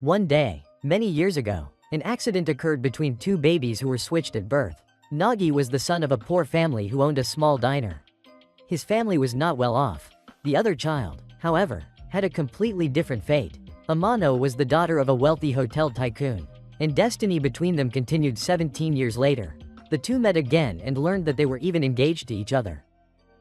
One day, many years ago, an accident occurred between two babies who were switched at birth. Nagi was the son of a poor family who owned a small diner. His family was not well off. The other child, however, had a completely different fate. Amano was the daughter of a wealthy hotel tycoon, and destiny between them continued 17 years later. The two met again and learned that they were even engaged to each other.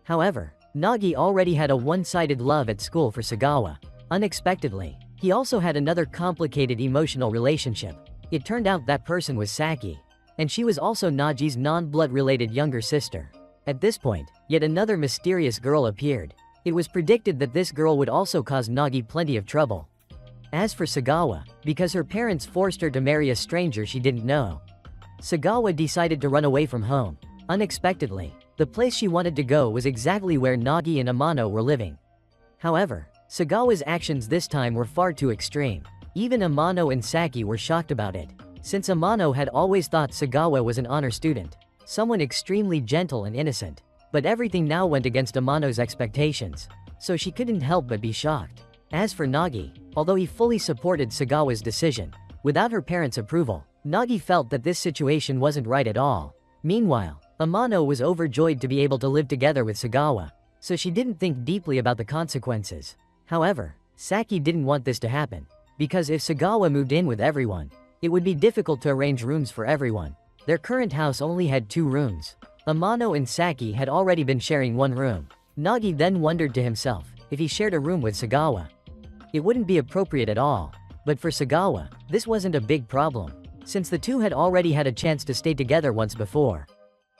However, Nagi already had a one-sided love at school for Sagawa. Unexpectedly, he also had another complicated emotional relationship. It turned out that person was Saki, and she was also Nagi's non-blood related younger sister. At this point, yet another mysterious girl appeared. It was predicted that this girl would also cause Nagi plenty of trouble. As for Sagawa, because her parents forced her to marry a stranger she didn't know, Sagawa decided to run away from home. Unexpectedly, the place she wanted to go was exactly where Nagi and Amano were living. However, Sagawa's actions this time were far too extreme. Even Amano and Saki were shocked about it, since Amano had always thought Sagawa was an honor student, someone extremely gentle and innocent. But everything now went against Amano's expectations, so she couldn't help but be shocked. As for Nagi, although he fully supported Sagawa's decision, without her parents' approval, Nagi felt that this situation wasn't right at all. Meanwhile, Amano was overjoyed to be able to live together with Sagawa, so she didn't think deeply about the consequences. However, Saki didn't want this to happen, because if Sagawa moved in with everyone, it would be difficult to arrange rooms for everyone. Their current house only had 2 rooms. Amano and Saki had already been sharing 1 room. Nagi then wondered to himself, if he shared a room with Sagawa, it wouldn't be appropriate at all. But for Sagawa, this wasn't a big problem, since the two had already had a chance to stay together once before.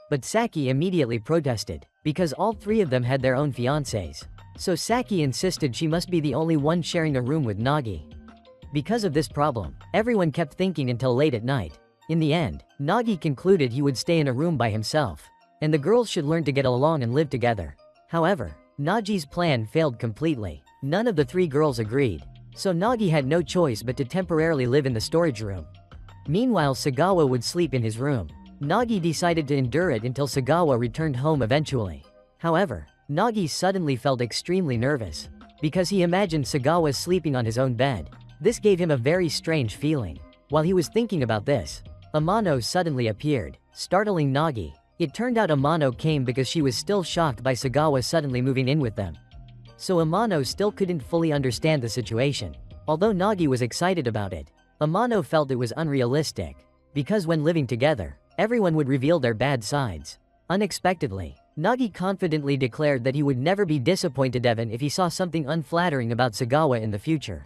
But Saki immediately protested, because all 3 of them had their own fiancés. So Saki insisted she must be the only one sharing a room with Nagi. Because of this problem, everyone kept thinking until late at night. In the end, Nagi concluded he would stay in a room by himself, and the girls should learn to get along and live together. However, Nagi's plan failed completely. None of the 3 girls agreed, so Nagi had no choice but to temporarily live in the storage room. Meanwhile, Sagawa would sleep in his room. Nagi decided to endure it until Sagawa returned home eventually. However, Nagi suddenly felt extremely nervous, because he imagined Sagawa sleeping on his own bed. This gave him a very strange feeling. While he was thinking about this, Amano suddenly appeared, startling Nagi. It turned out Amano came because she was still shocked by Sagawa suddenly moving in with them. So Amano still couldn't fully understand the situation. Although Nagi was excited about it, Amano felt it was unrealistic, because when living together, everyone would reveal their bad sides. Unexpectedly, Nagi confidently declared that he would never be disappointed even if he saw something unflattering about Sagawa in the future.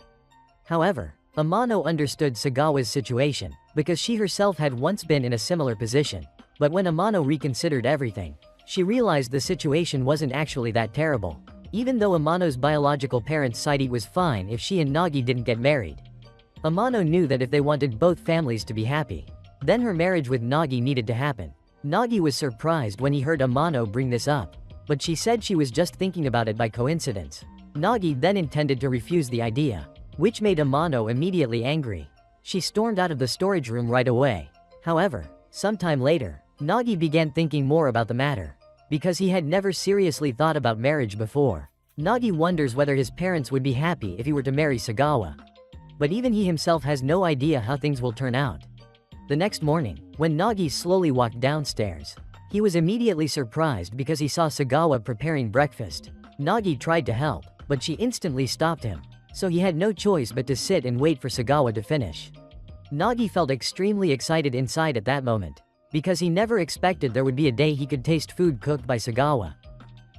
However, Amano understood Sagawa's situation, because she herself had once been in a similar position. But when Amano reconsidered everything, she realized the situation wasn't actually that terrible. Even though Amano's biological parents' side it was fine if she and Nagi didn't get married. Amano knew that if they wanted both families to be happy, then her marriage with Nagi needed to happen. Nagi was surprised when he heard Amano bring this up, but she said she was just thinking about it by coincidence. Nagi then intended to refuse the idea, which made Amano immediately angry. She stormed out of the storage room right away. However, sometime later, Nagi began thinking more about the matter, because he had never seriously thought about marriage before. Nagi wonders whether his parents would be happy if he were to marry Sagawa. But even he himself has no idea how things will turn out. The next morning, when Nagi slowly walked downstairs, he was immediately surprised because he saw Sagawa preparing breakfast. Nagi tried to help, but she instantly stopped him, so he had no choice but to sit and wait for Sagawa to finish. Nagi felt extremely excited inside at that moment, because he never expected there would be a day he could taste food cooked by Sagawa.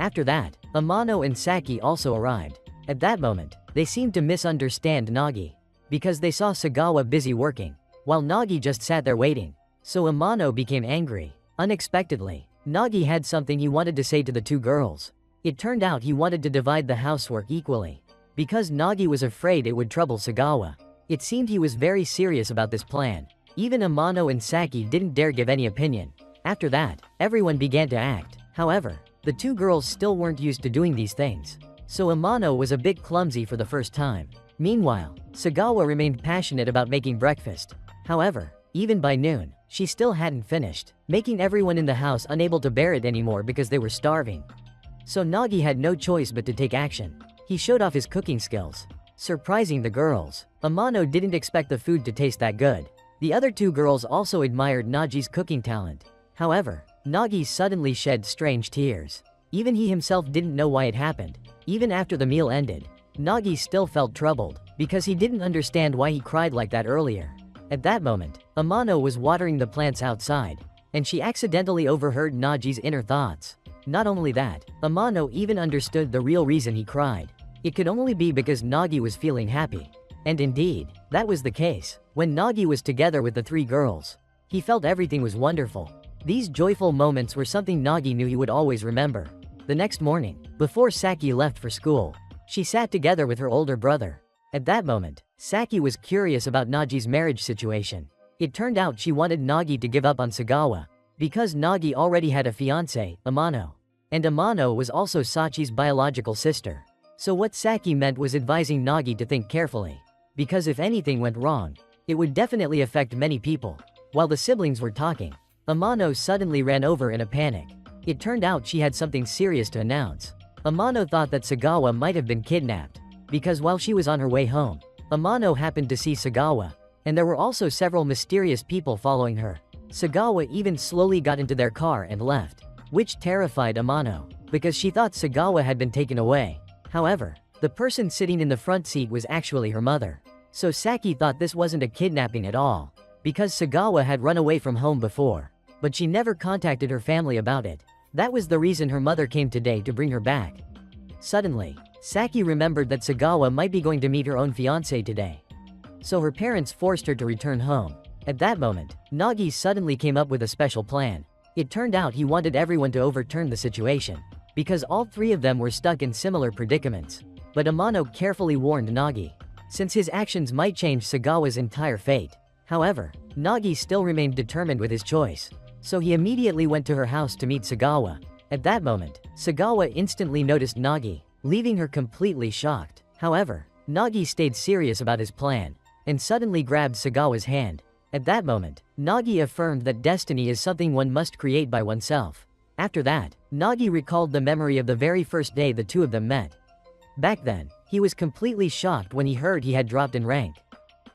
After that, Amano and Saki also arrived. At that moment, they seemed to misunderstand Nagi, because they saw Sagawa busy working, while Nagi just sat there waiting. So Amano became angry. Unexpectedly, Nagi had something he wanted to say to the 2 girls. It turned out he wanted to divide the housework equally, because Nagi was afraid it would trouble Sagawa. It seemed he was very serious about this plan. Even Amano and Saki didn't dare give any opinion. After that, everyone began to act. However, the 2 girls still weren't used to doing these things, so Amano was a bit clumsy for the first time. Meanwhile, Sagawa remained passionate about making breakfast. However, even by noon, she still hadn't finished, making everyone in the house unable to bear it anymore because they were starving. So Nagi had no choice but to take action. He showed off his cooking skills. surprising the girls. Amano didn't expect the food to taste that good. The other two girls also admired Nagi's cooking talent. However, Nagi suddenly shed strange tears. Even he himself didn't know why it happened. Even after the meal ended, Nagi still felt troubled, because he didn't understand why he cried like that earlier. At that moment, Amano was watering the plants outside, and she accidentally overheard Nagi's inner thoughts. Not only that, Amano even understood the real reason he cried. It could only be because Nagi was feeling happy. And indeed, that was the case. When Nagi was together with the three girls, he felt everything was wonderful. These joyful moments were something Nagi knew he would always remember. The next morning, before Saki left for school, she sat together with her older brother. At that moment, Saki was curious about Nagi's marriage situation. It turned out she wanted Nagi to give up on Sagawa, because Nagi already had a fiancé, Amano. And Amano was also Sachi's biological sister. So what Saki meant was advising Nagi to think carefully. Because if anything went wrong, it would definitely affect many people. While the siblings were talking, Amano suddenly ran over in a panic. It turned out she had something serious to announce. Amano thought that Sagawa might have been kidnapped, because while she was on her way home, Amano happened to see Sagawa, and there were also several mysterious people following her. Sagawa even slowly got into their car and left, which terrified Amano, because she thought Sagawa had been taken away. However, the person sitting in the front seat was actually her mother. So Saki thought this wasn't a kidnapping at all, because Sagawa had run away from home before, but she never contacted her family about it. That was the reason her mother came today to bring her back. Suddenly, Saki remembered that Sagawa might be going to meet her own fiancé today. So her parents forced her to return home. At that moment, Nagi suddenly came up with a special plan. It turned out he wanted everyone to overturn the situation, because all three of them were stuck in similar predicaments. But Amano carefully warned Nagi, since his actions might change Sagawa's entire fate. However, Nagi still remained determined with his choice. So he immediately went to her house to meet Sagawa. At that moment, Sagawa instantly noticed Nagi, leaving her completely shocked. However, Nagi stayed serious about his plan, and suddenly grabbed Sagawa's hand. At that moment, Nagi affirmed that destiny is something one must create by oneself. After that, Nagi recalled the memory of the very first day the two of them met. Back then, he was completely shocked when he heard he had dropped in rank.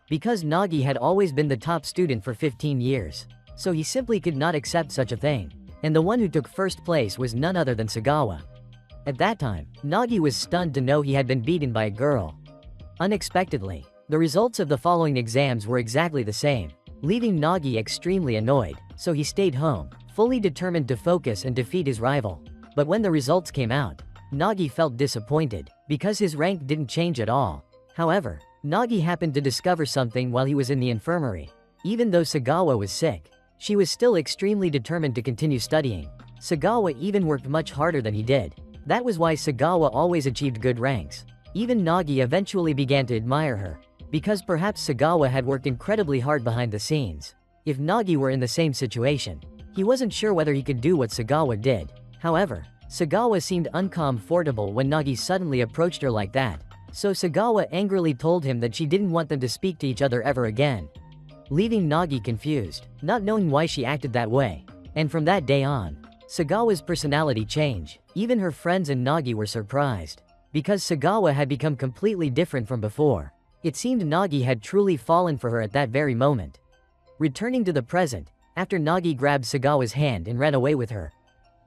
Because Nagi had always been the top student for 15 years. So he simply could not accept such a thing. And the one who took first place was none other than Sagawa. At that time, Nagi was stunned to know he had been beaten by a girl. Unexpectedly, the results of the following exams were exactly the same, leaving Nagi extremely annoyed, so he stayed home, fully determined to focus and defeat his rival. But when the results came out, Nagi felt disappointed, because his rank didn't change at all. However, Nagi happened to discover something while he was in the infirmary. Even though Sagawa was sick, she was still extremely determined to continue studying. Sagawa even worked much harder than he did. That was why Sagawa always achieved good ranks. Even Nagi eventually began to admire her, because perhaps Sagawa had worked incredibly hard behind the scenes. If Nagi were in the same situation, he wasn't sure whether he could do what Sagawa did. However, Sagawa seemed uncomfortable when Nagi suddenly approached her like that. So Sagawa angrily told him that she didn't want them to speak to each other ever again, leaving Nagi confused, not knowing why she acted that way. And from that day on, Sagawa's personality changed. Even her friends and Nagi were surprised, because Sagawa had become completely different from before. It seemed Nagi had truly fallen for her at that very moment. Returning to the present, after Nagi grabbed Sagawa's hand and ran away with her,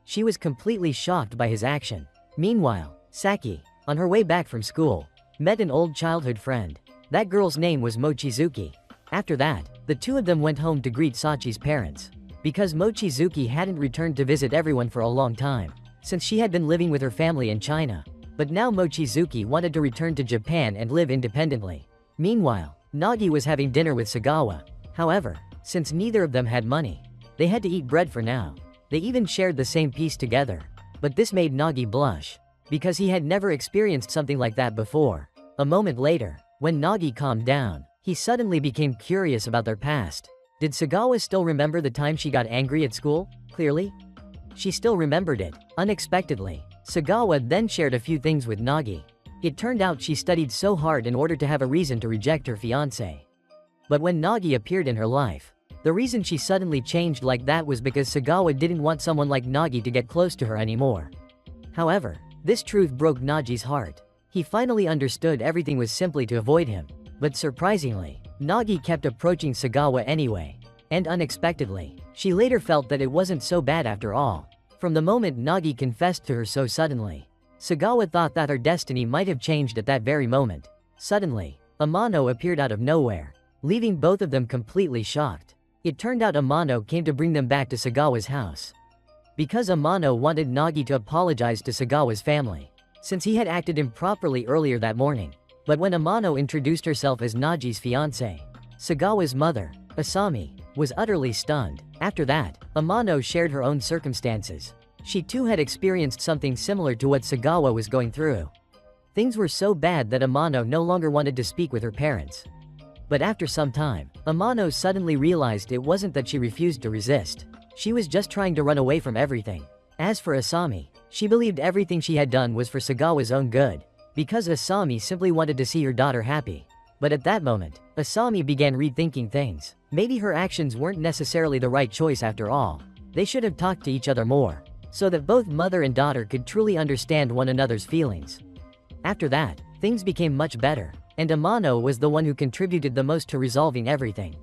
she was completely shocked by his action. Meanwhile, Saki, on her way back from school, met an old childhood friend. That girl's name was Mochizuki. After that, the two of them went home to greet Sachi's parents, because Mochizuki hadn't returned to visit everyone for a long time, since she had been living with her family in China. But now Mochizuki wanted to return to Japan and live independently. Meanwhile, Nagi was having dinner with Sagawa. However, since neither of them had money, they had to eat bread for now. They even shared the same piece together. But this made Nagi blush, because he had never experienced something like that before. A moment later, when Nagi calmed down, he suddenly became curious about their past. Did Sagawa still remember the time she got angry at school? Clearly, she still remembered it. Unexpectedly, Sagawa then shared a few things with Nagi. It turned out she studied so hard in order to have a reason to reject her fiancé. But when Nagi appeared in her life, the reason she suddenly changed like that was because Sagawa didn't want someone like Nagi to get close to her anymore. However, this truth broke Nagi's heart. He finally understood everything was simply to avoid him. But surprisingly, Nagi kept approaching Sagawa anyway. And unexpectedly, she later felt that it wasn't so bad after all. From the moment Nagi confessed to her so suddenly, Sagawa thought that her destiny might have changed at that very moment. Suddenly, Amano appeared out of nowhere, leaving both of them completely shocked. It turned out Amano came to bring them back to Sagawa's house. Because Amano wanted Nagi to apologize to Sagawa's family, since he had acted improperly earlier that morning. But when Amano introduced herself as Nagi's fiancée, Sagawa's mother, Asami, was utterly stunned. After that, Amano shared her own circumstances. She too had experienced something similar to what Sagawa was going through. Things were so bad that Amano no longer wanted to speak with her parents. But after some time, Amano suddenly realized it wasn't that she refused to resist. She was just trying to run away from everything. As for Asami, she believed everything she had done was for Sagawa's own good, because Asami simply wanted to see her daughter happy. But at that moment, Asami began rethinking things. Maybe her actions weren't necessarily the right choice after all. They should have talked to each other more, so that both mother and daughter could truly understand one another's feelings. After that, things became much better, and Amano was the one who contributed the most to resolving everything.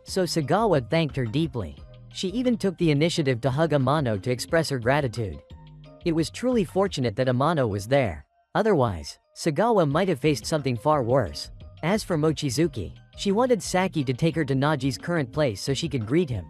So Sagawa thanked her deeply. She even took the initiative to hug Amano to express her gratitude. It was truly fortunate that Amano was there. Otherwise, Sagawa might have faced something far worse. As for Mochizuki, she wanted Saki to take her to Nagi's current place so she could greet him.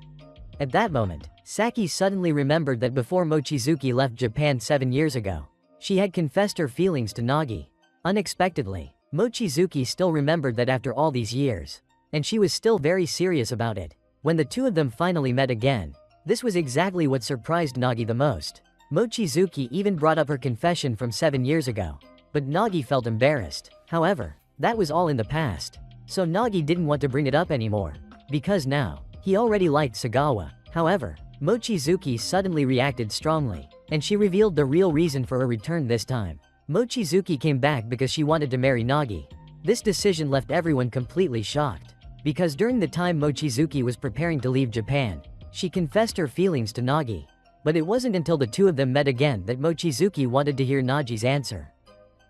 At that moment, Saki suddenly remembered that before Mochizuki left Japan 7 years ago, she had confessed her feelings to Nagi. Unexpectedly, Mochizuki still remembered that after all these years, and she was still very serious about it. When the two of them finally met again, this was exactly what surprised Nagi the most. Mochizuki even brought up her confession from 7 years ago, but Nagi felt embarrassed. However, that was all in the past, so Nagi didn't want to bring it up anymore, because now, he already liked Sagawa. However, Mochizuki suddenly reacted strongly, and she revealed the real reason for her return this time. Mochizuki came back because she wanted to marry Nagi. This decision left everyone completely shocked, because during the time Mochizuki was preparing to leave Japan, she confessed her feelings to Nagi. But it wasn't until the two of them met again that Mochizuki wanted to hear Nagi's answer.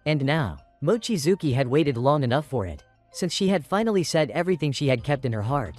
And now, Mochizuki had waited long enough for it, since she had finally said everything she had kept in her heart.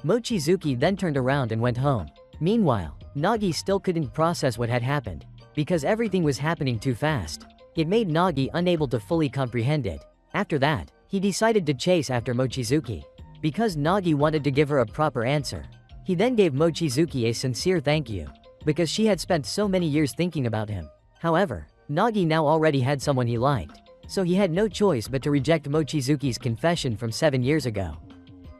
Mochizuki then turned around and went home. Meanwhile, Nagi still couldn't process what had happened, because everything was happening too fast. It made Nagi unable to fully comprehend it. After that, he decided to chase after Mochizuki, because Nagi wanted to give her a proper answer. He then gave Mochizuki a sincere thank you, because she had spent so many years thinking about him. However, Nagi now already had someone he liked, so he had no choice but to reject Mochizuki's confession from 7 years ago.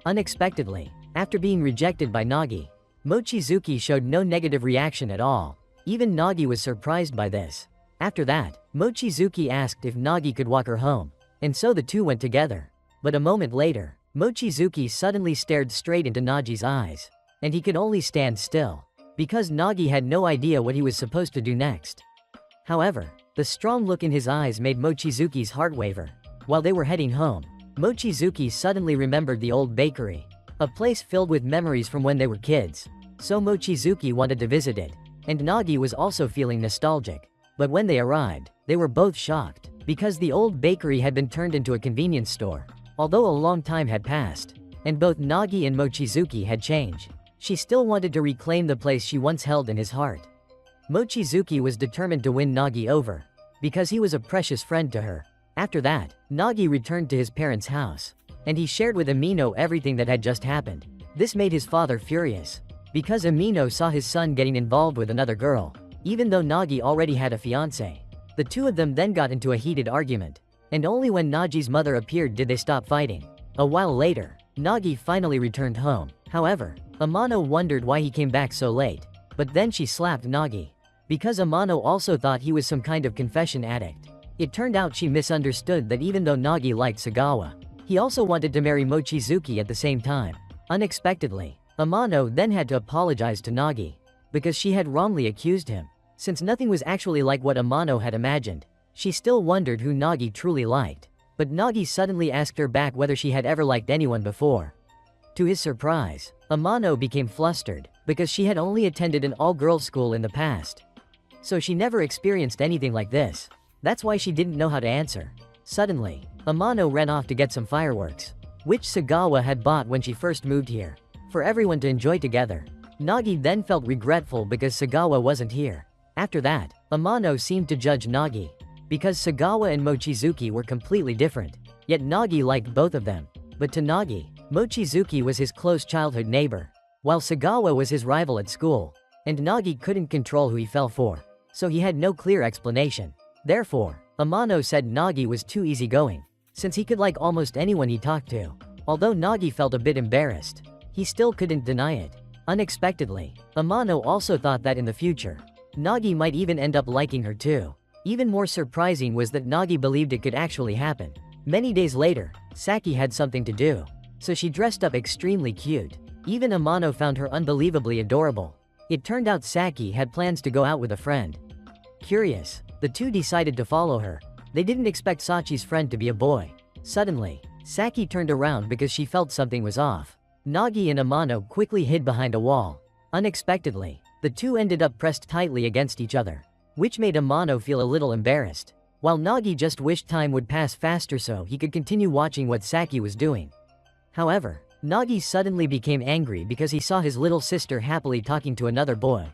Unexpectedly, after being rejected by Nagi, Mochizuki showed no negative reaction at all. Even Nagi was surprised by this. After that, Mochizuki asked if Nagi could walk her home, and so the two went together. But a moment later, Mochizuki suddenly stared straight into Nagi's eyes, and he could only stand still, because Nagi had no idea what he was supposed to do next. However, the strong look in his eyes made Mochizuki's heart waver. While they were heading home, Mochizuki suddenly remembered the old bakery, a place filled with memories from when they were kids. So Mochizuki wanted to visit it, and Nagi was also feeling nostalgic. But when they arrived, they were both shocked, because the old bakery had been turned into a convenience store. Although a long time had passed, and both Nagi and Mochizuki had changed, she still wanted to reclaim the place she once held in his heart. Mochizuki was determined to win Nagi over, because he was a precious friend to her. After that, Nagi returned to his parents' house, and he shared with Amino everything that had just happened. This made his father furious, because Amino saw his son getting involved with another girl, even though Nagi already had a fiancé. The two of them then got into a heated argument, and only when Nagi's mother appeared did they stop fighting. A while later, Nagi finally returned home. However, Amano wondered why he came back so late, but then she slapped Nagi, because Amano also thought he was some kind of confession addict. It turned out she misunderstood that even though Nagi liked Sagawa, he also wanted to marry Mochizuki at the same time. Unexpectedly, Amano then had to apologize to Nagi, because she had wrongly accused him. Since nothing was actually like what Amano had imagined, she still wondered who Nagi truly liked. But Nagi suddenly asked her back whether she had ever liked anyone before. To his surprise, Amano became flustered, because she had only attended an all-girls school in the past. So she never experienced anything like this. That's why she didn't know how to answer. Suddenly, Amano ran off to get some fireworks, which Sagawa had bought when she first moved here, for everyone to enjoy together. Nagi then felt regretful because Sagawa wasn't here. After that, Amano seemed to judge Nagi, because Sagawa and Mochizuki were completely different, yet Nagi liked both of them. But to Nagi, Mochizuki was his close childhood neighbor, while Sagawa was his rival at school, and Nagi couldn't control who he fell for, so he had no clear explanation. Therefore, Amano said Nagi was too easygoing, since he could like almost anyone he talked to. Although Nagi felt a bit embarrassed, he still couldn't deny it. Unexpectedly, Amano also thought that in the future, Nagi might even end up liking her too. Even more surprising was that Nagi believed it could actually happen. Many days later, Saki had something to do, so she dressed up extremely cute. Even Amano found her unbelievably adorable. It turned out Saki had plans to go out with a friend. Curious, the two decided to follow her. They didn't expect Sachi's friend to be a boy. Suddenly, Saki turned around because she felt something was off. Nagi and Amano quickly hid behind a wall. Unexpectedly, the two ended up pressed tightly against each other, which made Amano feel a little embarrassed, while Nagi just wished time would pass faster so he could continue watching what Saki was doing. However, Nagi suddenly became angry because he saw his little sister happily talking to another boy.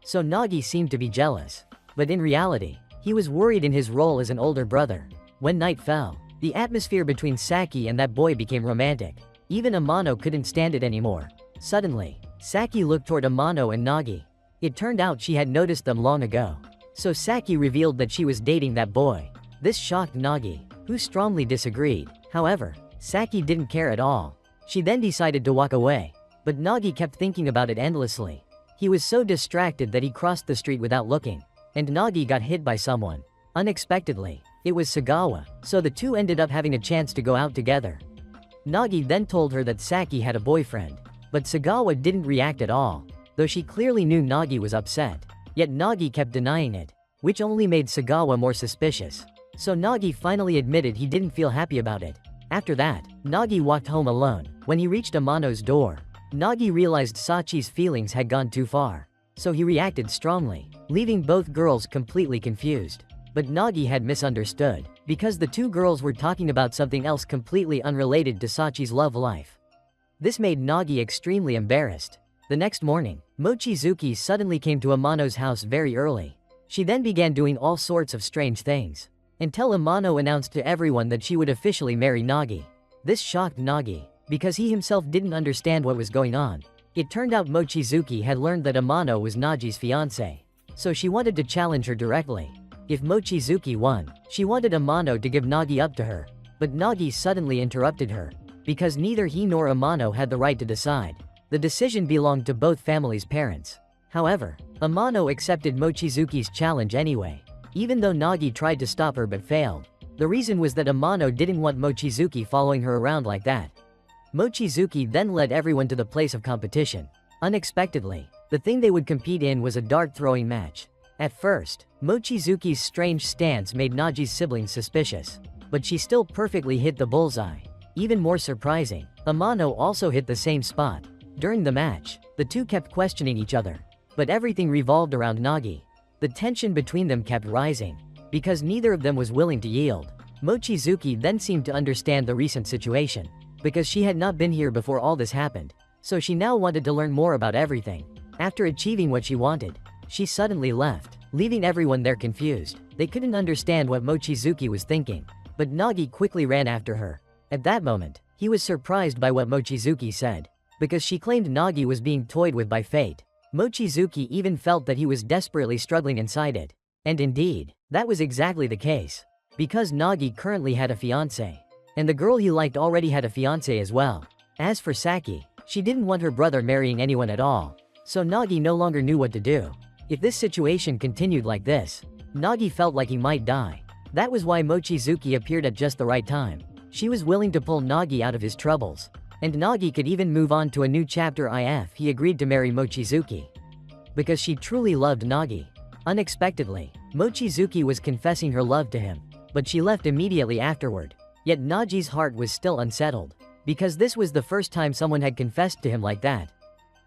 So Nagi seemed to be jealous, but in reality, he was worried in his role as an older brother. When night fell, the atmosphere between Saki and that boy became romantic. Even Amano couldn't stand it anymore. Suddenly, Saki looked toward Amano and Nagi. It turned out she had noticed them long ago. So Saki revealed that she was dating that boy. This shocked Nagi, who strongly disagreed. However, Saki didn't care at all. She then decided to walk away, but Nagi kept thinking about it endlessly. He was so distracted that he crossed the street without looking, and Nagi got hit by someone. Unexpectedly, it was Sagawa, so the two ended up having a chance to go out together. Nagi then told her that Saki had a boyfriend, but Sagawa didn't react at all, though she clearly knew Nagi was upset. Yet Nagi kept denying it, which only made Sagawa more suspicious. So Nagi finally admitted he didn't feel happy about it. After that, Nagi walked home alone. When he reached Amano's door, Nagi realized Sachi's feelings had gone too far, so he reacted strongly, leaving both girls completely confused. But Nagi had misunderstood, because the two girls were talking about something else completely unrelated to Sachi's love life. This made Nagi extremely embarrassed. The next morning, Mochizuki suddenly came to Amano's house very early. She then began doing all sorts of strange things, until Amano announced to everyone that she would officially marry Nagi. This shocked Nagi, because he himself didn't understand what was going on. It turned out Mochizuki had learned that Amano was Nagi's fiancé, so she wanted to challenge her directly. If Mochizuki won, she wanted Amano to give Nagi up to her, but Nagi suddenly interrupted her, because neither he nor Amano had the right to decide. The decision belonged to both families' parents. However, Amano accepted Mochizuki's challenge anyway, even though Nagi tried to stop her but failed. The reason was that Amano didn't want Mochizuki following her around like that. Mochizuki then led everyone to the place of competition. Unexpectedly, the thing they would compete in was a dart throwing match. At first, Mochizuki's strange stance made Nagi's siblings suspicious, but she still perfectly hit the bullseye. Even more surprising, Amano also hit the same spot. During the match, the two kept questioning each other, but everything revolved around Nagi. The tension between them kept rising, because neither of them was willing to yield. Mochizuki then seemed to understand the recent situation, because she had not been here before all this happened, so she now wanted to learn more about everything. After achieving what she wanted, she suddenly left, leaving everyone there confused. They couldn't understand what Mochizuki was thinking, but Nagi quickly ran after her. At that moment, he was surprised by what Mochizuki said, because she claimed Nagi was being toyed with by fate. Mochizuki even felt that he was desperately struggling inside it. And indeed, that was exactly the case, because Nagi currently had a fiancé, and the girl he liked already had a fiancé as well. As for Saki, she didn't want her brother marrying anyone at all, so Nagi no longer knew what to do. If this situation continued like this, Nagi felt like he might die. That was why Mochizuki appeared at just the right time. She was willing to pull Nagi out of his troubles, and Nagi could even move on to a new chapter if he agreed to marry Mochizuki, because she truly loved Nagi. Unexpectedly, Mochizuki was confessing her love to him, but she left immediately afterward. Yet Nagi's heart was still unsettled, because this was the first time someone had confessed to him like that.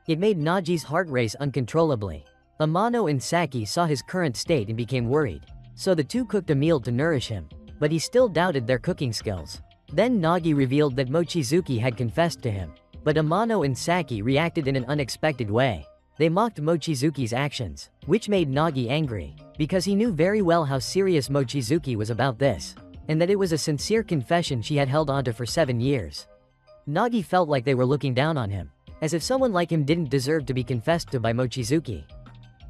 It made Nagi's heart race uncontrollably. Amano and Saki saw his current state and became worried, so the two cooked a meal to nourish him. but he still doubted their cooking skills. Then Nagi revealed that Mochizuki had confessed to him. But Amano and Saki reacted in an unexpected way. They mocked Mochizuki's actions, which made Nagi angry, because he knew very well how serious Mochizuki was about this, and that it was a sincere confession she had held onto for 7 years. Nagi felt like they were looking down on him, as if someone like him didn't deserve to be confessed to by Mochizuki.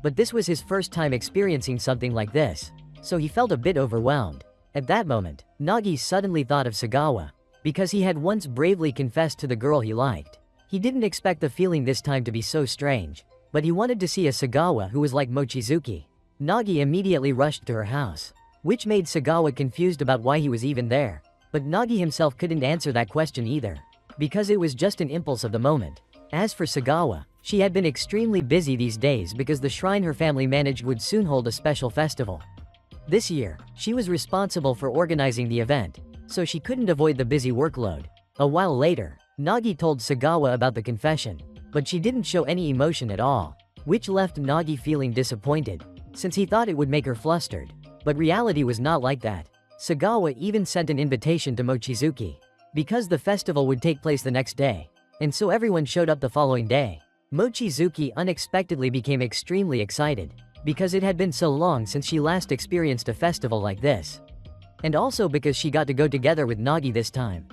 But this was his first time experiencing something like this, so he felt a bit overwhelmed. At that moment, Nagi suddenly thought of Sagawa, because he had once bravely confessed to the girl he liked. He didn't expect the feeling this time to be so strange, but he wanted to see a Sagawa who was like Mochizuki. Nagi immediately rushed to her house, which made Sagawa confused about why he was even there. But Nagi himself couldn't answer that question either, because it was just an impulse of the moment. As for Sagawa, she had been extremely busy these days because the shrine her family managed would soon hold a special festival. This year, she was responsible for organizing the event, so she couldn't avoid the busy workload. A while later, Nagi told Sagawa about the confession, but she didn't show any emotion at all, which left Nagi feeling disappointed, since he thought it would make her flustered. But reality was not like that. Sagawa even sent an invitation to Mochizuki, because the festival would take place the next day, and so everyone showed up the following day. Mochizuki unexpectedly became extremely excited, because it had been so long since she last experienced a festival like this. And also because she got to go together with Nagi this time.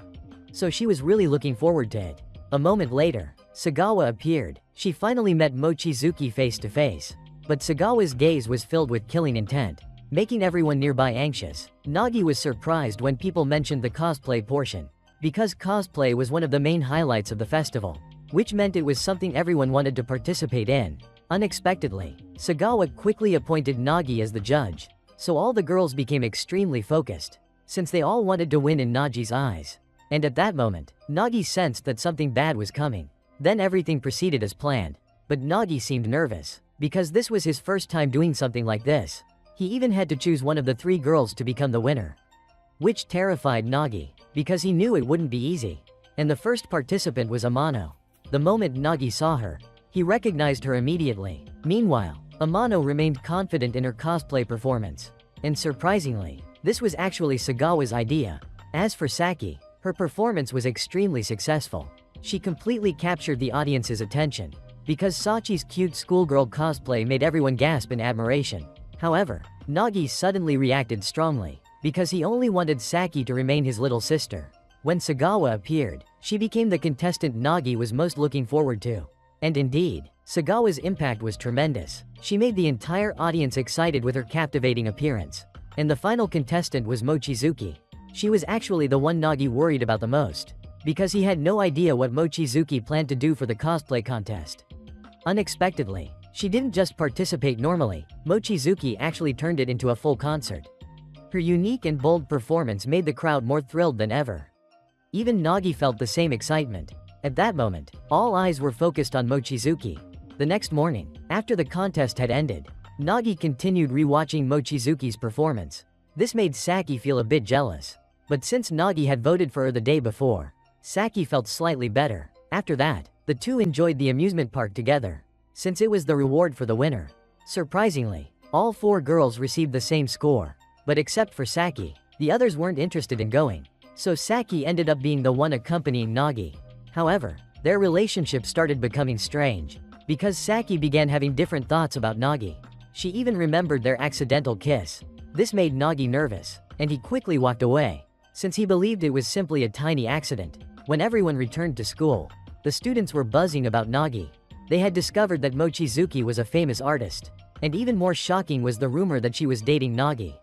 So she was really looking forward to it. A moment later, Sagawa appeared. She finally met Mochizuki face to face. But Sagawa's gaze was filled with killing intent, making everyone nearby anxious. Nagi was surprised when people mentioned the cosplay portion, because cosplay was one of the main highlights of the festival, which meant it was something everyone wanted to participate in. Unexpectedly, Sagawa quickly appointed Nagi as the judge, so all the girls became extremely focused, since they all wanted to win in Nagi's eyes. And at that moment, Nagi sensed that something bad was coming. Then everything proceeded as planned, but Nagi seemed nervous, because this was his first time doing something like this. He even had to choose one of the 3 girls to become the winner, which terrified Nagi, because he knew it wouldn't be easy. And the first participant was Amano. The moment Nagi saw her, he recognized her immediately. Meanwhile, Amano remained confident in her cosplay performance. And surprisingly, this was actually Sagawa's idea. As for Saki, her performance was extremely successful. She completely captured the audience's attention, because Sachi's cute schoolgirl cosplay made everyone gasp in admiration. However, Nagi suddenly reacted strongly, because he only wanted Saki to remain his little sister. When Sagawa appeared, she became the contestant Nagi was most looking forward to. And indeed, Sagawa's impact was tremendous. She made the entire audience excited with her captivating appearance. And the final contestant was Mochizuki. She was actually the one Nagi worried about the most, because he had no idea what Mochizuki planned to do for the cosplay contest. Unexpectedly, she didn't just participate normally, Mochizuki actually turned it into a full concert. Her unique and bold performance made the crowd more thrilled than ever. Even Nagi felt the same excitement. At that moment, all eyes were focused on Mochizuki. The next morning, after the contest had ended, Nagi continued rewatching Mochizuki's performance. This made Saki feel a bit jealous. But since Nagi had voted for her the day before, Saki felt slightly better. After that, the two enjoyed the amusement park together, since it was the reward for the winner. Surprisingly, all 4 girls received the same score. But except for Saki, the others weren't interested in going. So Saki ended up being the one accompanying Nagi. However, their relationship started becoming strange, because Saki began having different thoughts about Nagi. She even remembered their accidental kiss. This made Nagi nervous, and he quickly walked away, since he believed it was simply a tiny accident. When everyone returned to school, the students were buzzing about Nagi. They had discovered that Mochizuki was a famous artist, and even more shocking was the rumor that she was dating Nagi.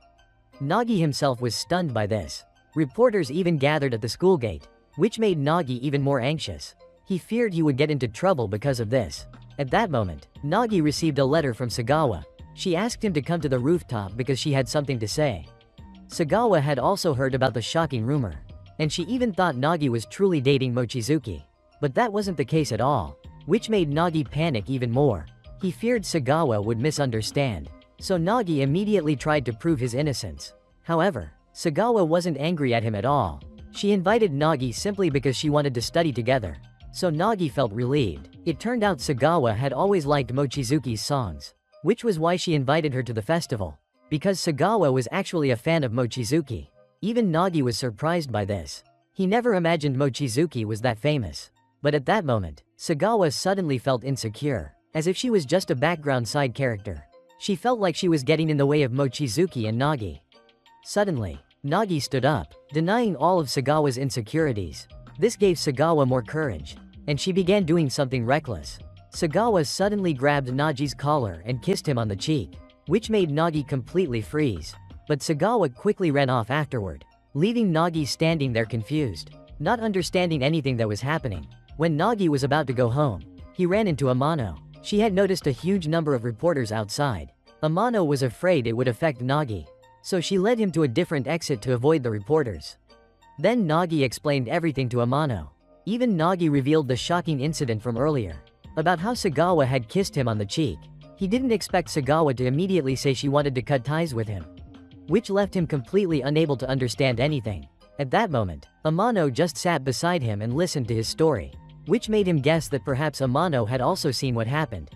Nagi himself was stunned by this. Reporters even gathered at the school gate, which made Nagi even more anxious. He feared he would get into trouble because of this. At that moment, Nagi received a letter from Sagawa. She asked him to come to the rooftop because she had something to say. Sagawa had also heard about the shocking rumor, and she even thought Nagi was truly dating Mochizuki. But that wasn't the case at all, which made Nagi panic even more. He feared Sagawa would misunderstand, so Nagi immediately tried to prove his innocence. However, Sagawa wasn't angry at him at all. She invited Nagi simply because she wanted to study together, so Nagi felt relieved. It turned out Sagawa had always liked Mochizuki's songs, which was why she invited her to the festival, because Sagawa was actually a fan of Mochizuki. Even Nagi was surprised by this. He never imagined Mochizuki was that famous. But at that moment, Sagawa suddenly felt insecure, as if she was just a background side character. She felt like she was getting in the way of Mochizuki and Nagi. Suddenly, Nagi stood up, denying all of Sagawa's insecurities. This gave Sagawa more courage, and she began doing something reckless. Sagawa suddenly grabbed Nagi's collar and kissed him on the cheek, which made Nagi completely freeze. But Sagawa quickly ran off afterward, leaving Nagi standing there confused, not understanding anything that was happening. When Nagi was about to go home, he ran into Amano. She had noticed a huge number of reporters outside. Amano was afraid it would affect Nagi, so she led him to a different exit to avoid the reporters. Then Nagi explained everything to Amano. Even Nagi revealed the shocking incident from earlier, about how Sagawa had kissed him on the cheek. He didn't expect Sagawa to immediately say she wanted to cut ties with him, which left him completely unable to understand anything. At that moment, Amano just sat beside him and listened to his story, which made him guess that perhaps Amano had also seen what happened.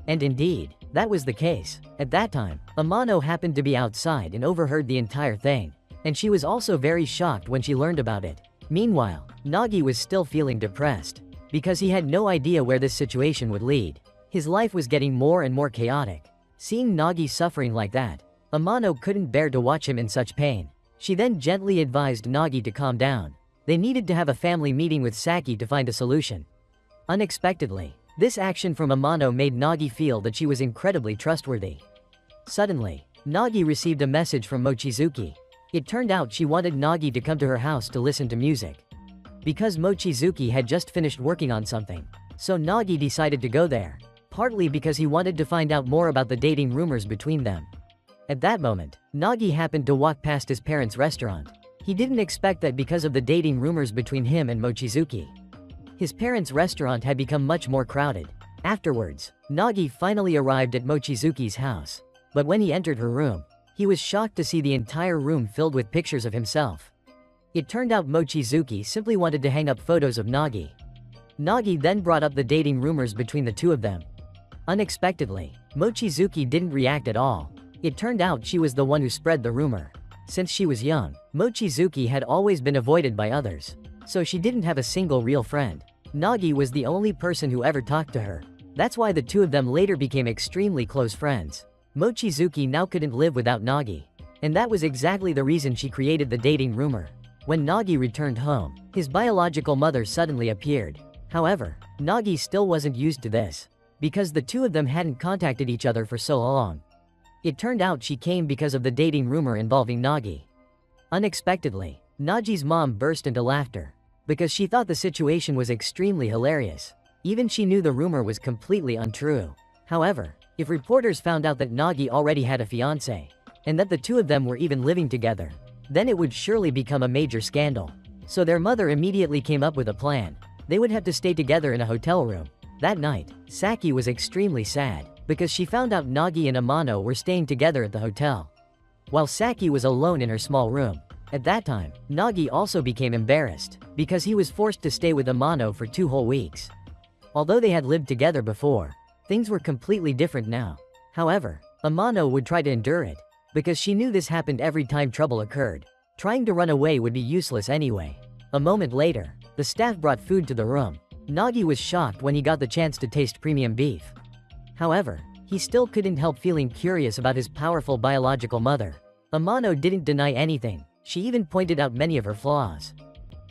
And indeed, that was the case. At that time, Amano happened to be outside and overheard the entire thing, and she was also very shocked when she learned about it. Meanwhile, Nagi was still feeling depressed, because he had no idea where this situation would lead. His life was getting more and more chaotic. Seeing Nagi suffering like that, Amano couldn't bear to watch him in such pain. She then gently advised Nagi to calm down. They needed to have a family meeting with Saki to find a solution. Unexpectedly, this action from Amano made Nagi feel that she was incredibly trustworthy. Suddenly, Nagi received a message from Mochizuki. It turned out she wanted Nagi to come to her house to listen to music. Because Mochizuki had just finished working on something, so Nagi decided to go there, partly because he wanted to find out more about the dating rumors between them. At that moment, Nagi happened to walk past his parents' restaurant. He didn't expect that because of the dating rumors between him and Mochizuki, his parents' restaurant had become much more crowded. Afterwards, Nagi finally arrived at Mochizuki's house. But when he entered her room, he was shocked to see the entire room filled with pictures of himself. It turned out Mochizuki simply wanted to hang up photos of Nagi. Nagi then brought up the dating rumors between the two of them. Unexpectedly, Mochizuki didn't react at all. It turned out she was the one who spread the rumor. Since she was young, Mochizuki had always been avoided by others, so she didn't have a single real friend. Nagi was the only person who ever talked to her. That's why the two of them later became extremely close friends. Mochizuki now couldn't live without Nagi, and that was exactly the reason she created the dating rumor. When Nagi returned home, his biological mother suddenly appeared. However, Nagi still wasn't used to this, because the two of them hadn't contacted each other for so long. It turned out she came because of the dating rumor involving Nagi. Unexpectedly, Nagi's mom burst into laughter, because she thought the situation was extremely hilarious. Even she knew the rumor was completely untrue. However, if reporters found out that Nagi already had a fiancé, and that the two of them were even living together, then it would surely become a major scandal. So their mother immediately came up with a plan. They would have to stay together in a hotel room. That night, Saki was extremely sad, because she found out Nagi and Amano were staying together at the hotel, while Saki was alone in her small room. At that time, Nagi also became embarrassed, because he was forced to stay with Amano for 2 whole weeks. Although they had lived together before, things were completely different now. However, Amano would try to endure it, because she knew this happened every time trouble occurred. Trying to run away would be useless anyway. A moment later, the staff brought food to the room. Nagi was shocked when he got the chance to taste premium beef. However, he still couldn't help feeling curious about his powerful biological mother. Amano didn't deny anything. She even pointed out many of her flaws.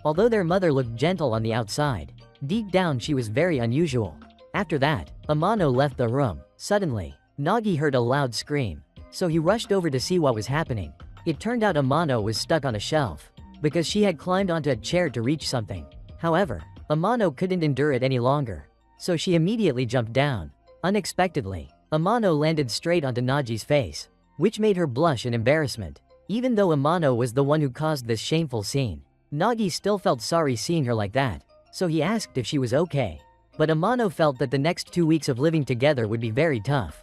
Although their mother looked gentle on the outside, deep down she was very unusual. After that, Amano left the room. Suddenly, Nagi heard a loud scream, so he rushed over to see what was happening. It turned out Amano was stuck on a shelf, because she had climbed onto a chair to reach something. However, Amano couldn't endure it any longer, so she immediately jumped down. Unexpectedly, Amano landed straight onto Nagi's face, which made her blush in embarrassment. Even though Amano was the one who caused this shameful scene, Nagi still felt sorry seeing her like that, so he asked if she was okay. But Amano felt that the next 2 weeks of living together would be very tough.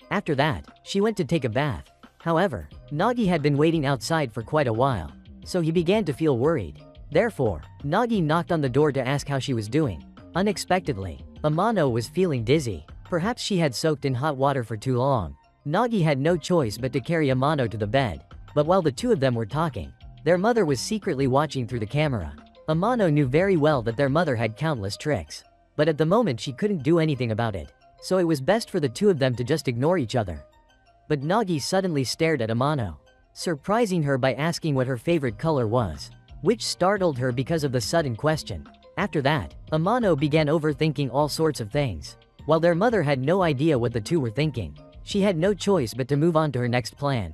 After that, she went to take a bath. However, Nagi had been waiting outside for quite a while, so he began to feel worried. Therefore, Nagi knocked on the door to ask how she was doing. Unexpectedly, Amano was feeling dizzy. Perhaps she had soaked in hot water for too long. Nagi had no choice but to carry Amano to the bed. But while the two of them were talking, Their mother was secretly watching through the camera. Amano knew very well that their mother had countless tricks. But at the moment she couldn't do anything about it. So it was best for the two of them to just ignore each other. But Nagi suddenly stared at Amano, surprising her by asking what her favorite color was, which startled her because of the sudden question. After that, Amano began overthinking all sorts of things. While their mother had no idea what the two were thinking, she had no choice but to move on to her next plan.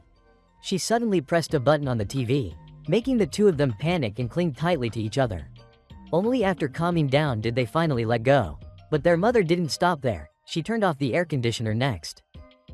She suddenly pressed a button on the TV, making the two of them panic and cling tightly to each other. Only after calming down did they finally let go. But their mother didn't stop there. She turned off the air conditioner next,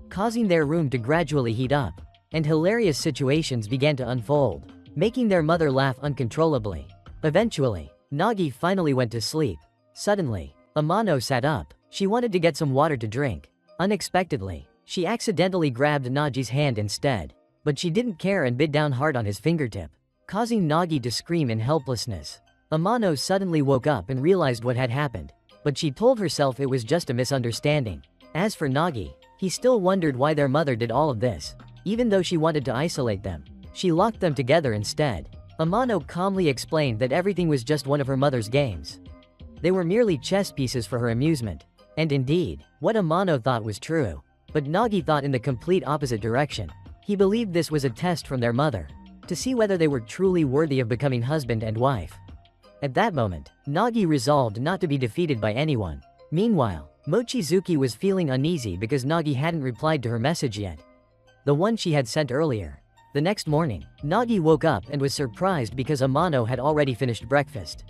causing their room to gradually heat up, and hilarious situations began to unfold, making their mother laugh uncontrollably. Eventually, Nagi finally went to sleep. Suddenly, Amano sat up. She wanted to get some water to drink. Unexpectedly, she accidentally grabbed Nagi's hand instead, but she didn't care and bit down hard on his fingertip, causing Nagi to scream in helplessness. Amano suddenly woke up and realized what had happened, but she told herself it was just a misunderstanding. As for Nagi, he still wondered why their mother did all of this. Even though she wanted to isolate them, she locked them together instead. Amano calmly explained that everything was just one of her mother's games. They were merely chess pieces for her amusement. And indeed, what Amano thought was true. But Nagi thought in the complete opposite direction. He believed this was a test from their mother, to see whether they were truly worthy of becoming husband and wife. At that moment, Nagi resolved not to be defeated by anyone. Meanwhile, Mochizuki was feeling uneasy because Nagi hadn't replied to her message yet, the one she had sent earlier. The next morning, Nagi woke up and was surprised because Amano had already finished breakfast.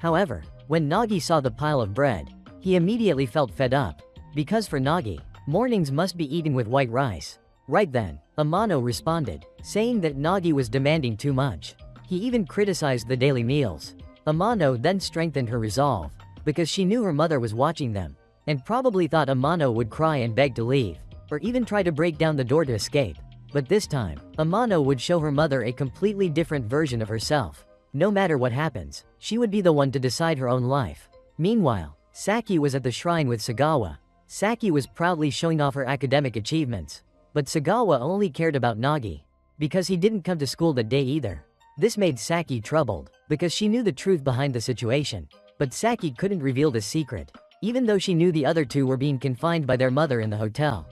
However, when Nagi saw the pile of bread, he immediately felt fed up, because for Nagi, mornings must be eaten with white rice. Right then, Amano responded, saying that Nagi was demanding too much. He even criticized the daily meals. Amano then strengthened her resolve, because she knew her mother was watching them, and probably thought Amano would cry and beg to leave, or even try to break down the door to escape. But this time, Amano would show her mother a completely different version of herself. No matter what happens, she would be the one to decide her own life. Meanwhile, Saki was at the shrine with Sagawa. Saki was proudly showing off her academic achievements. But Sagawa only cared about Nagi, because he didn't come to school that day either. This made Saki troubled, because she knew the truth behind the situation. But Saki couldn't reveal the secret, even though she knew the other two were being confined by their mother in the hotel.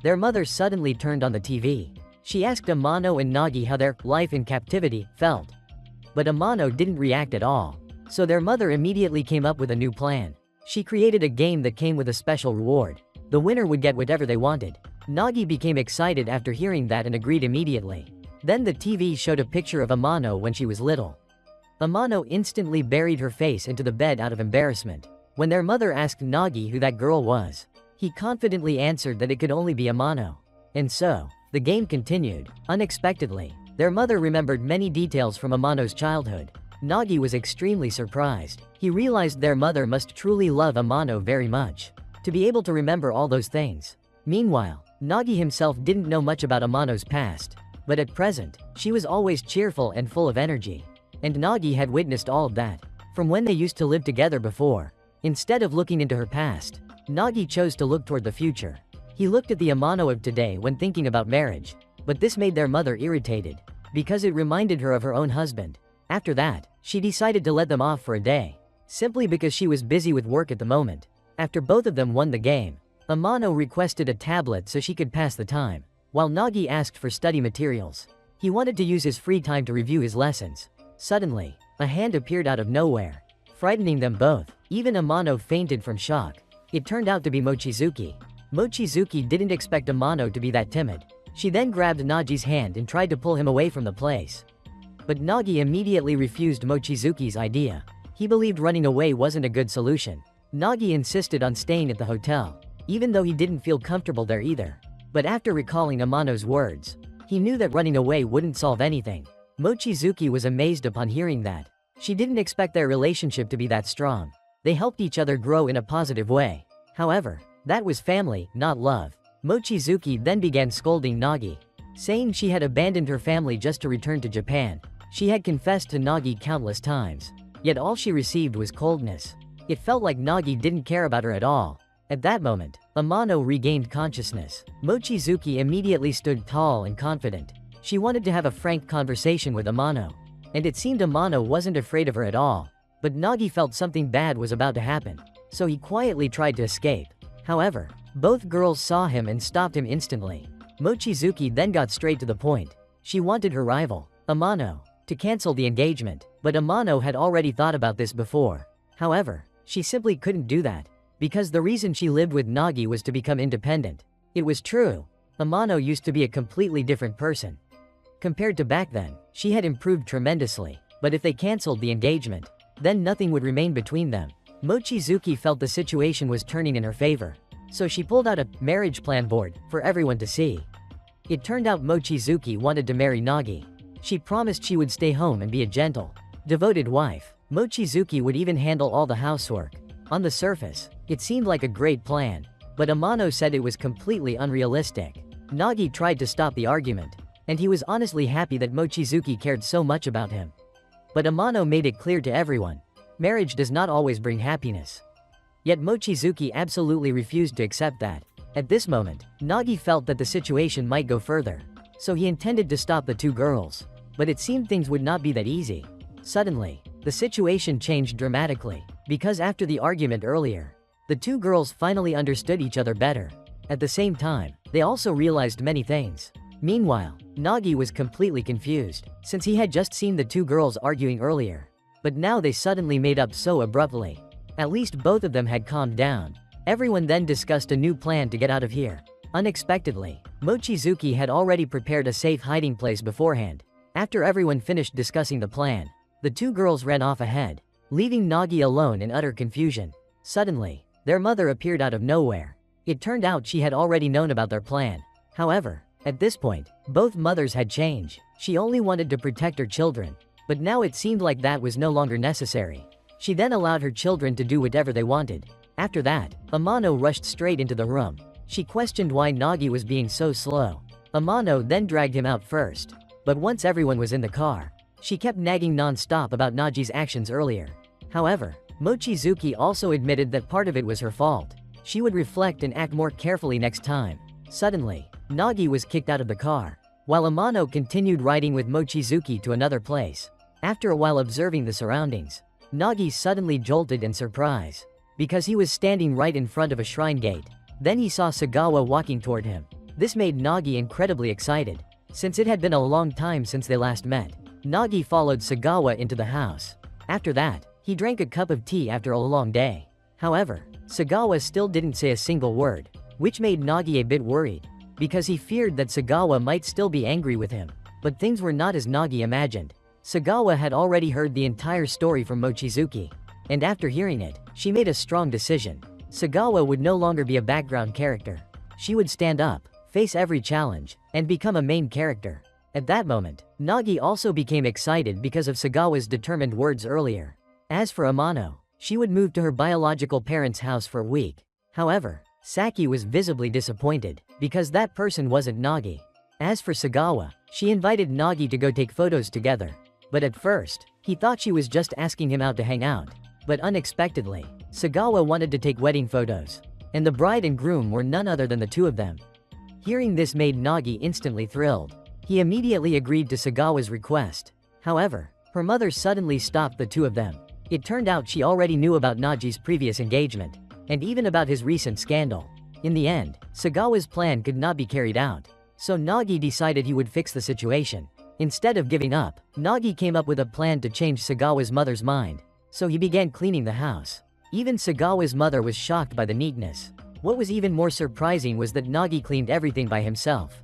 Their mother suddenly turned on the TV. She asked Amano and Nagi how their life in captivity felt. But Amano didn't react at all. So their mother immediately came up with a new plan. She created a game that came with a special reward. The winner would get whatever they wanted. Nagi became excited after hearing that and agreed immediately. Then the TV showed a picture of Amano when she was little. Amano instantly buried her face into the bed out of embarrassment. When their mother asked Nagi who that girl was, he confidently answered that it could only be Amano. And so, the game continued. Unexpectedly, their mother remembered many details from Amano's childhood. Nagi was extremely surprised. He realized their mother must truly love Amano very much, to be able to remember all those things. Meanwhile, Nagi himself didn't know much about Amano's past. But at present, she was always cheerful and full of energy. And Nagi had witnessed all of that, from when they used to live together before. Instead of looking into her past, Nagi chose to look toward the future. He looked at the Amano of today when thinking about marriage. But this made their mother irritated, because it reminded her of her own husband. After that, she decided to let them off for a day, simply because she was busy with work at the moment. After both of them won the game, Amano requested a tablet so she could pass the time, while Nagi asked for study materials. He wanted to use his free time to review his lessons. Suddenly, a hand appeared out of nowhere, frightening them both. Even Amano fainted from shock. It turned out to be Mochizuki. Mochizuki didn't expect Amano to be that timid. She then grabbed Nagi's hand and tried to pull him away from the place. But Nagi immediately refused Mochizuki's idea. He believed running away wasn't a good solution. Nagi insisted on staying at the hotel, even though he didn't feel comfortable there either. But after recalling Amano's words, he knew that running away wouldn't solve anything. Mochizuki was amazed upon hearing that. She didn't expect their relationship to be that strong. They helped each other grow in a positive way. However, that was family, not love. Mochizuki then began scolding Nagi, saying she had abandoned her family just to return to Japan. She had confessed to Nagi countless times, yet all she received was coldness. It felt like Nagi didn't care about her at all. At that moment, Amano regained consciousness. Mochizuki immediately stood tall and confident. She wanted to have a frank conversation with Amano. And it seemed Amano wasn't afraid of her at all. But Nagi felt something bad was about to happen. So he quietly tried to escape. However, both girls saw him and stopped him instantly. Mochizuki then got straight to the point. She wanted her rival, Amano, to cancel the engagement, but Amano had already thought about this before. However, she simply couldn't do that, because the reason she lived with Nagi was to become independent. It was true. Amano used to be a completely different person. Compared to back then, she had improved tremendously, but if they cancelled the engagement, then nothing would remain between them. Mochizuki felt the situation was turning in her favor, so she pulled out a marriage plan board for everyone to see. It turned out Mochizuki wanted to marry Nagi. She promised she would stay home and be a gentle, devoted wife. Mochizuki would even handle all the housework. On the surface, it seemed like a great plan, but Amano said it was completely unrealistic. Nagi tried to stop the argument, and he was honestly happy that Mochizuki cared so much about him. But Amano made it clear to everyone, marriage does not always bring happiness. Yet Mochizuki absolutely refused to accept that. At this moment, Nagi felt that the situation might go further, so he intended to stop the two girls. But it seemed things would not be that easy. Suddenly, the situation changed dramatically, because after the argument earlier, the two girls finally understood each other better. At the same time, they also realized many things. Meanwhile, Nagi was completely confused, since he had just seen the two girls arguing earlier. But now they suddenly made up so abruptly. At least both of them had calmed down. Everyone then discussed a new plan to get out of here. Unexpectedly, Mochizuki had already prepared a safe hiding place beforehand. After everyone finished discussing the plan, the two girls ran off ahead, leaving Nagi alone in utter confusion. Suddenly, their mother appeared out of nowhere. It turned out she had already known about their plan. However, at this point, both mothers had changed. She only wanted to protect her children, but now it seemed like that was no longer necessary. She then allowed her children to do whatever they wanted. After that, Amano rushed straight into the room. She questioned why Nagi was being so slow. Amano then dragged him out first. But once everyone was in the car, she kept nagging non-stop about Nagi's actions earlier. However, Mochizuki also admitted that part of it was her fault. She would reflect and act more carefully next time. Suddenly, Nagi was kicked out of the car, while Amano continued riding with Mochizuki to another place. After a while observing the surroundings, Nagi suddenly jolted in surprise, because he was standing right in front of a shrine gate. Then he saw Sagawa walking toward him. This made Nagi incredibly excited, since it had been a long time since they last met. Nagi followed Sagawa into the house. After that, he drank a cup of tea after a long day. However, Sagawa still didn't say a single word, which made Nagi a bit worried, because he feared that Sagawa might still be angry with him. But things were not as Nagi imagined. Sagawa had already heard the entire story from Mochizuki, and after hearing it, she made a strong decision. Sagawa would no longer be a background character. She would stand up, face every challenge, and become a main character. At that moment, Nagi also became excited because of Sagawa's determined words earlier. As for Amano, she would move to her biological parents' house for a week. However, Saki was visibly disappointed, because that person wasn't Nagi. As for Sagawa, she invited Nagi to go take photos together. But at first, he thought she was just asking him out to hang out. But unexpectedly, Sagawa wanted to take wedding photos, and the bride and groom were none other than the two of them. Hearing this made Nagi instantly thrilled. He immediately agreed to Sagawa's request. However, her mother suddenly stopped the two of them. It turned out she already knew about Nagi's previous engagement, and even about his recent scandal. In the end, Sagawa's plan could not be carried out, so Nagi decided he would fix the situation. Instead of giving up, Nagi came up with a plan to change Sagawa's mother's mind, so he began cleaning the house. Even Sagawa's mother was shocked by the neatness. What was even more surprising was that Nagi cleaned everything by himself.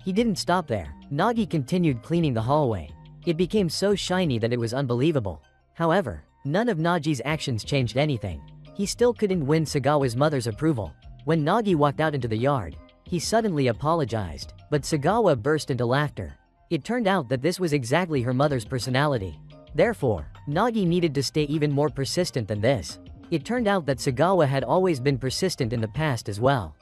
He didn't stop there. Nagi continued cleaning the hallway. It became so shiny that it was unbelievable. However, none of Nagi's actions changed anything. He still couldn't win Sagawa's mother's approval. When Nagi walked out into the yard, he suddenly apologized, but Sagawa burst into laughter. It turned out that this was exactly her mother's personality. Therefore, Nagi needed to stay even more persistent than this. It turned out that Sagawa had always been persistent in the past as well.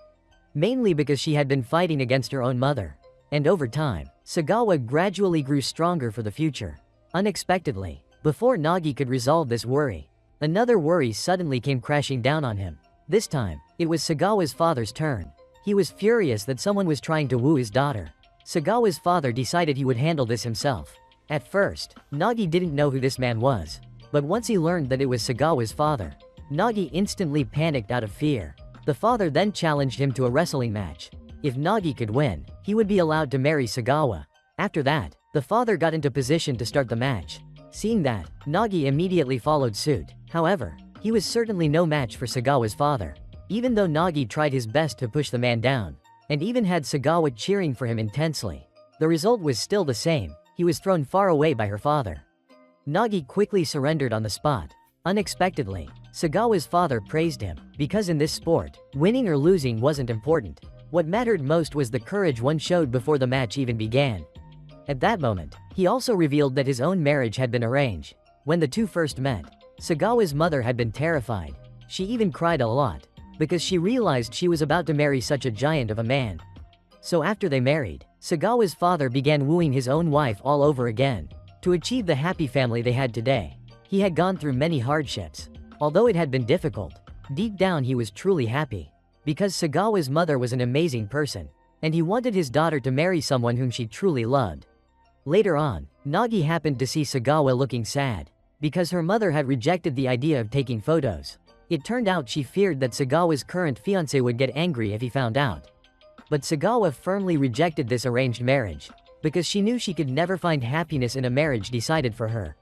Mainly because she had been fighting against her own mother. And over time, Sagawa gradually grew stronger for the future. Unexpectedly, before Nagi could resolve this worry, another worry suddenly came crashing down on him. This time, it was Sagawa's father's turn. He was furious that someone was trying to woo his daughter. Sagawa's father decided he would handle this himself. At first, Nagi didn't know who this man was. But once he learned that it was Sagawa's father, Nagi instantly panicked out of fear. The father then challenged him to a wrestling match. If Nagi could win, he would be allowed to marry Sagawa. After that, the father got into position to start the match. Seeing that, Nagi immediately followed suit. However, he was certainly no match for Sagawa's father. Even though Nagi tried his best to push the man down, and even had Sagawa cheering for him intensely, the result was still the same. He was thrown far away by her father. Nagi quickly surrendered on the spot. Unexpectedly, Sagawa's father praised him, because in this sport, winning or losing wasn't important. What mattered most was the courage one showed before the match even began. At that moment, he also revealed that his own marriage had been arranged. When the two first met, Sagawa's mother had been terrified. She even cried a lot, because she realized she was about to marry such a giant of a man. So after they married, Sagawa's father began wooing his own wife all over again. To achieve the happy family they had today, he had gone through many hardships. Although it had been difficult, deep down he was truly happy. Because Sagawa's mother was an amazing person, and he wanted his daughter to marry someone whom she truly loved. Later on, Nagi happened to see Sagawa looking sad, because her mother had rejected the idea of taking photos. It turned out she feared that Sagawa's current fiancé would get angry if he found out. But Sagawa firmly rejected this arranged marriage, because she knew she could never find happiness in a marriage decided for her.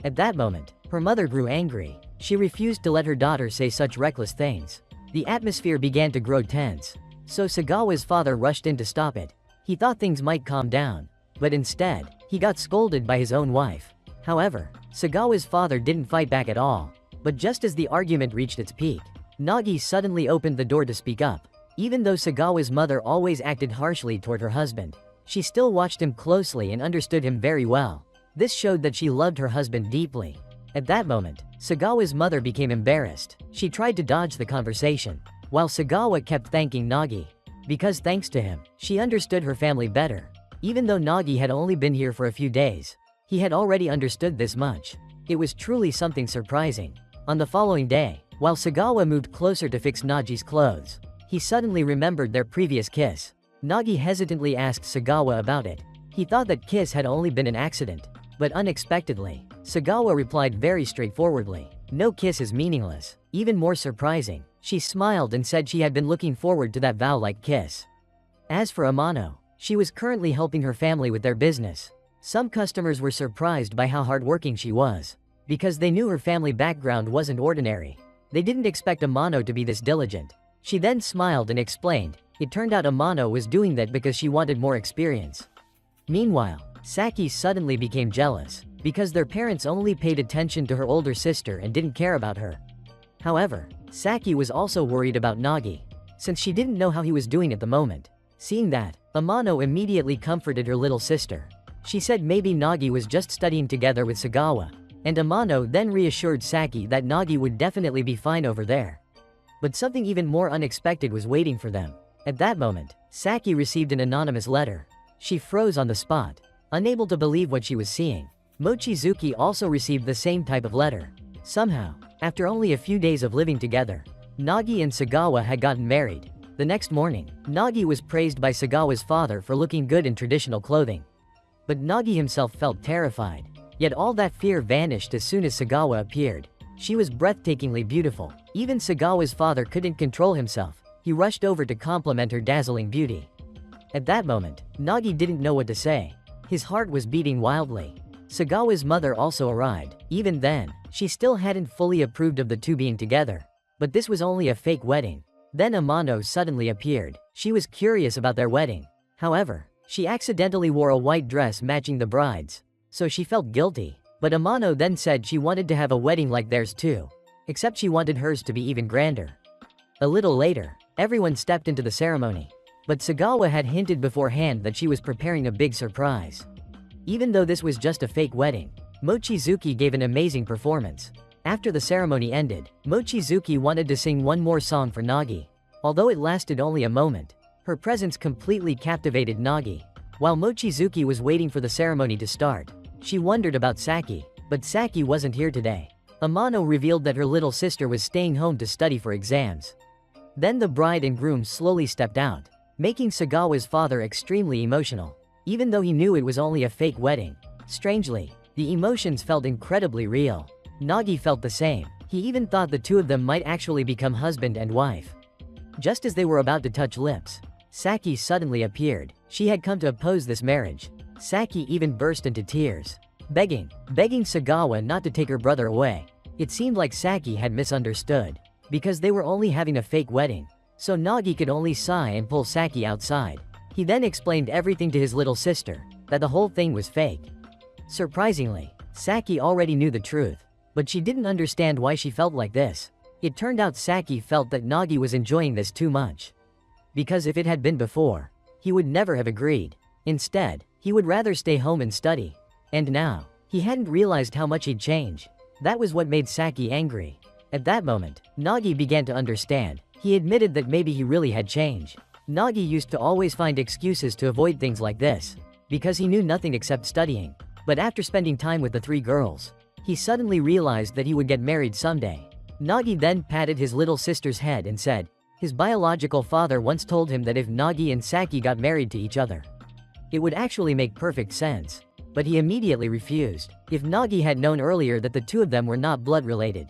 At that moment, her mother grew angry. She refused to let her daughter say such reckless things. The atmosphere began to grow tense, so Sagawa's father rushed in to stop it. He thought things might calm down, but instead, he got scolded by his own wife. However, Sagawa's father didn't fight back at all. But just as the argument reached its peak, Nagi suddenly opened the door to speak up. Even though Sagawa's mother always acted harshly toward her husband, she still watched him closely and understood him very well. This showed that she loved her husband deeply. At that moment, Sagawa's mother became embarrassed. She tried to dodge the conversation, while Sagawa kept thanking Nagi. Because thanks to him, she understood her family better. Even though Nagi had only been here for a few days, he had already understood this much. It was truly something surprising. On the following day, while Sagawa moved closer to fix Nagi's clothes, he suddenly remembered their previous kiss. Nagi hesitantly asked Sagawa about it. He thought that kiss had only been an accident. But unexpectedly, Sagawa replied very straightforwardly, "No kiss is meaningless." Even more surprising, she smiled and said she had been looking forward to that vow-like kiss. As for Amano, she was currently helping her family with their business. Some customers were surprised by how hardworking she was, because they knew her family background wasn't ordinary. They didn't expect Amano to be this diligent. She then smiled and explained, it turned out Amano was doing that because she wanted more experience. Meanwhile, Saki suddenly became jealous, because their parents only paid attention to her older sister and didn't care about her. However, Saki was also worried about Nagi, since she didn't know how he was doing at the moment. Seeing that, Amano immediately comforted her little sister. She said maybe Nagi was just studying together with Sagawa, and Amano then reassured Saki that Nagi would definitely be fine over there. But something even more unexpected was waiting for them. At that moment, Saki received an anonymous letter. She froze on the spot, unable to believe what she was seeing. Mochizuki also received the same type of letter. Somehow, after only a few days of living together, Nagi and Sagawa had gotten married. The next morning, Nagi was praised by Sagawa's father for looking good in traditional clothing. But Nagi himself felt terrified. Yet all that fear vanished as soon as Sagawa appeared. She was breathtakingly beautiful. Even Sagawa's father couldn't control himself. He rushed over to compliment her dazzling beauty. At that moment, Nagi didn't know what to say. His heart was beating wildly. Sagawa's mother also arrived. Even then, she still hadn't fully approved of the two being together. But this was only a fake wedding. Then Amano suddenly appeared. She was curious about their wedding. However, she accidentally wore a white dress matching the bride's, so she felt guilty. But Amano then said she wanted to have a wedding like theirs too, except she wanted hers to be even grander. A little later, everyone stepped into the ceremony. But Sagawa had hinted beforehand that she was preparing a big surprise. Even though this was just a fake wedding, Mochizuki gave an amazing performance. After the ceremony ended, Mochizuki wanted to sing one more song for Nagi. Although it lasted only a moment, her presence completely captivated Nagi. While Mochizuki was waiting for the ceremony to start, she wondered about Saki, but Saki wasn't here today. Amano revealed that her little sister was staying home to study for exams. Then the bride and groom slowly stepped out, making Sagawa's father extremely emotional. even though he knew it was only a fake wedding. Strangely, the emotions felt incredibly real. Nagi felt the same. He even thought the two of them might actually become husband and wife. Just as they were about to touch lips, Saki suddenly appeared. She had come to oppose this marriage. Saki even burst into tears, begging Sagawa not to take her brother away. It seemed like Saki had misunderstood, because they were only having a fake wedding, so Nagi could only sigh and pull Saki outside. He then explained everything to his little sister, that the whole thing was fake. Surprisingly, Saki already knew the truth, but she didn't understand why she felt like this. It turned out Saki felt that Nagi was enjoying this too much. Because if it had been before, he would never have agreed. Instead, he would rather stay home and study. And now, he hadn't realized how much he'd change. That was what made Saki angry. At that moment, Nagi began to understand. He admitted that maybe he really had changed. Nagi used to always find excuses to avoid things like this, because he knew nothing except studying. But after spending time with the three girls, he suddenly realized that he would get married someday. Nagi then patted his little sister's head and said, his biological father once told him that if Nagi and Saki got married to each other, it would actually make perfect sense. But he immediately refused. If Nagi had known earlier that the two of them were not blood-related,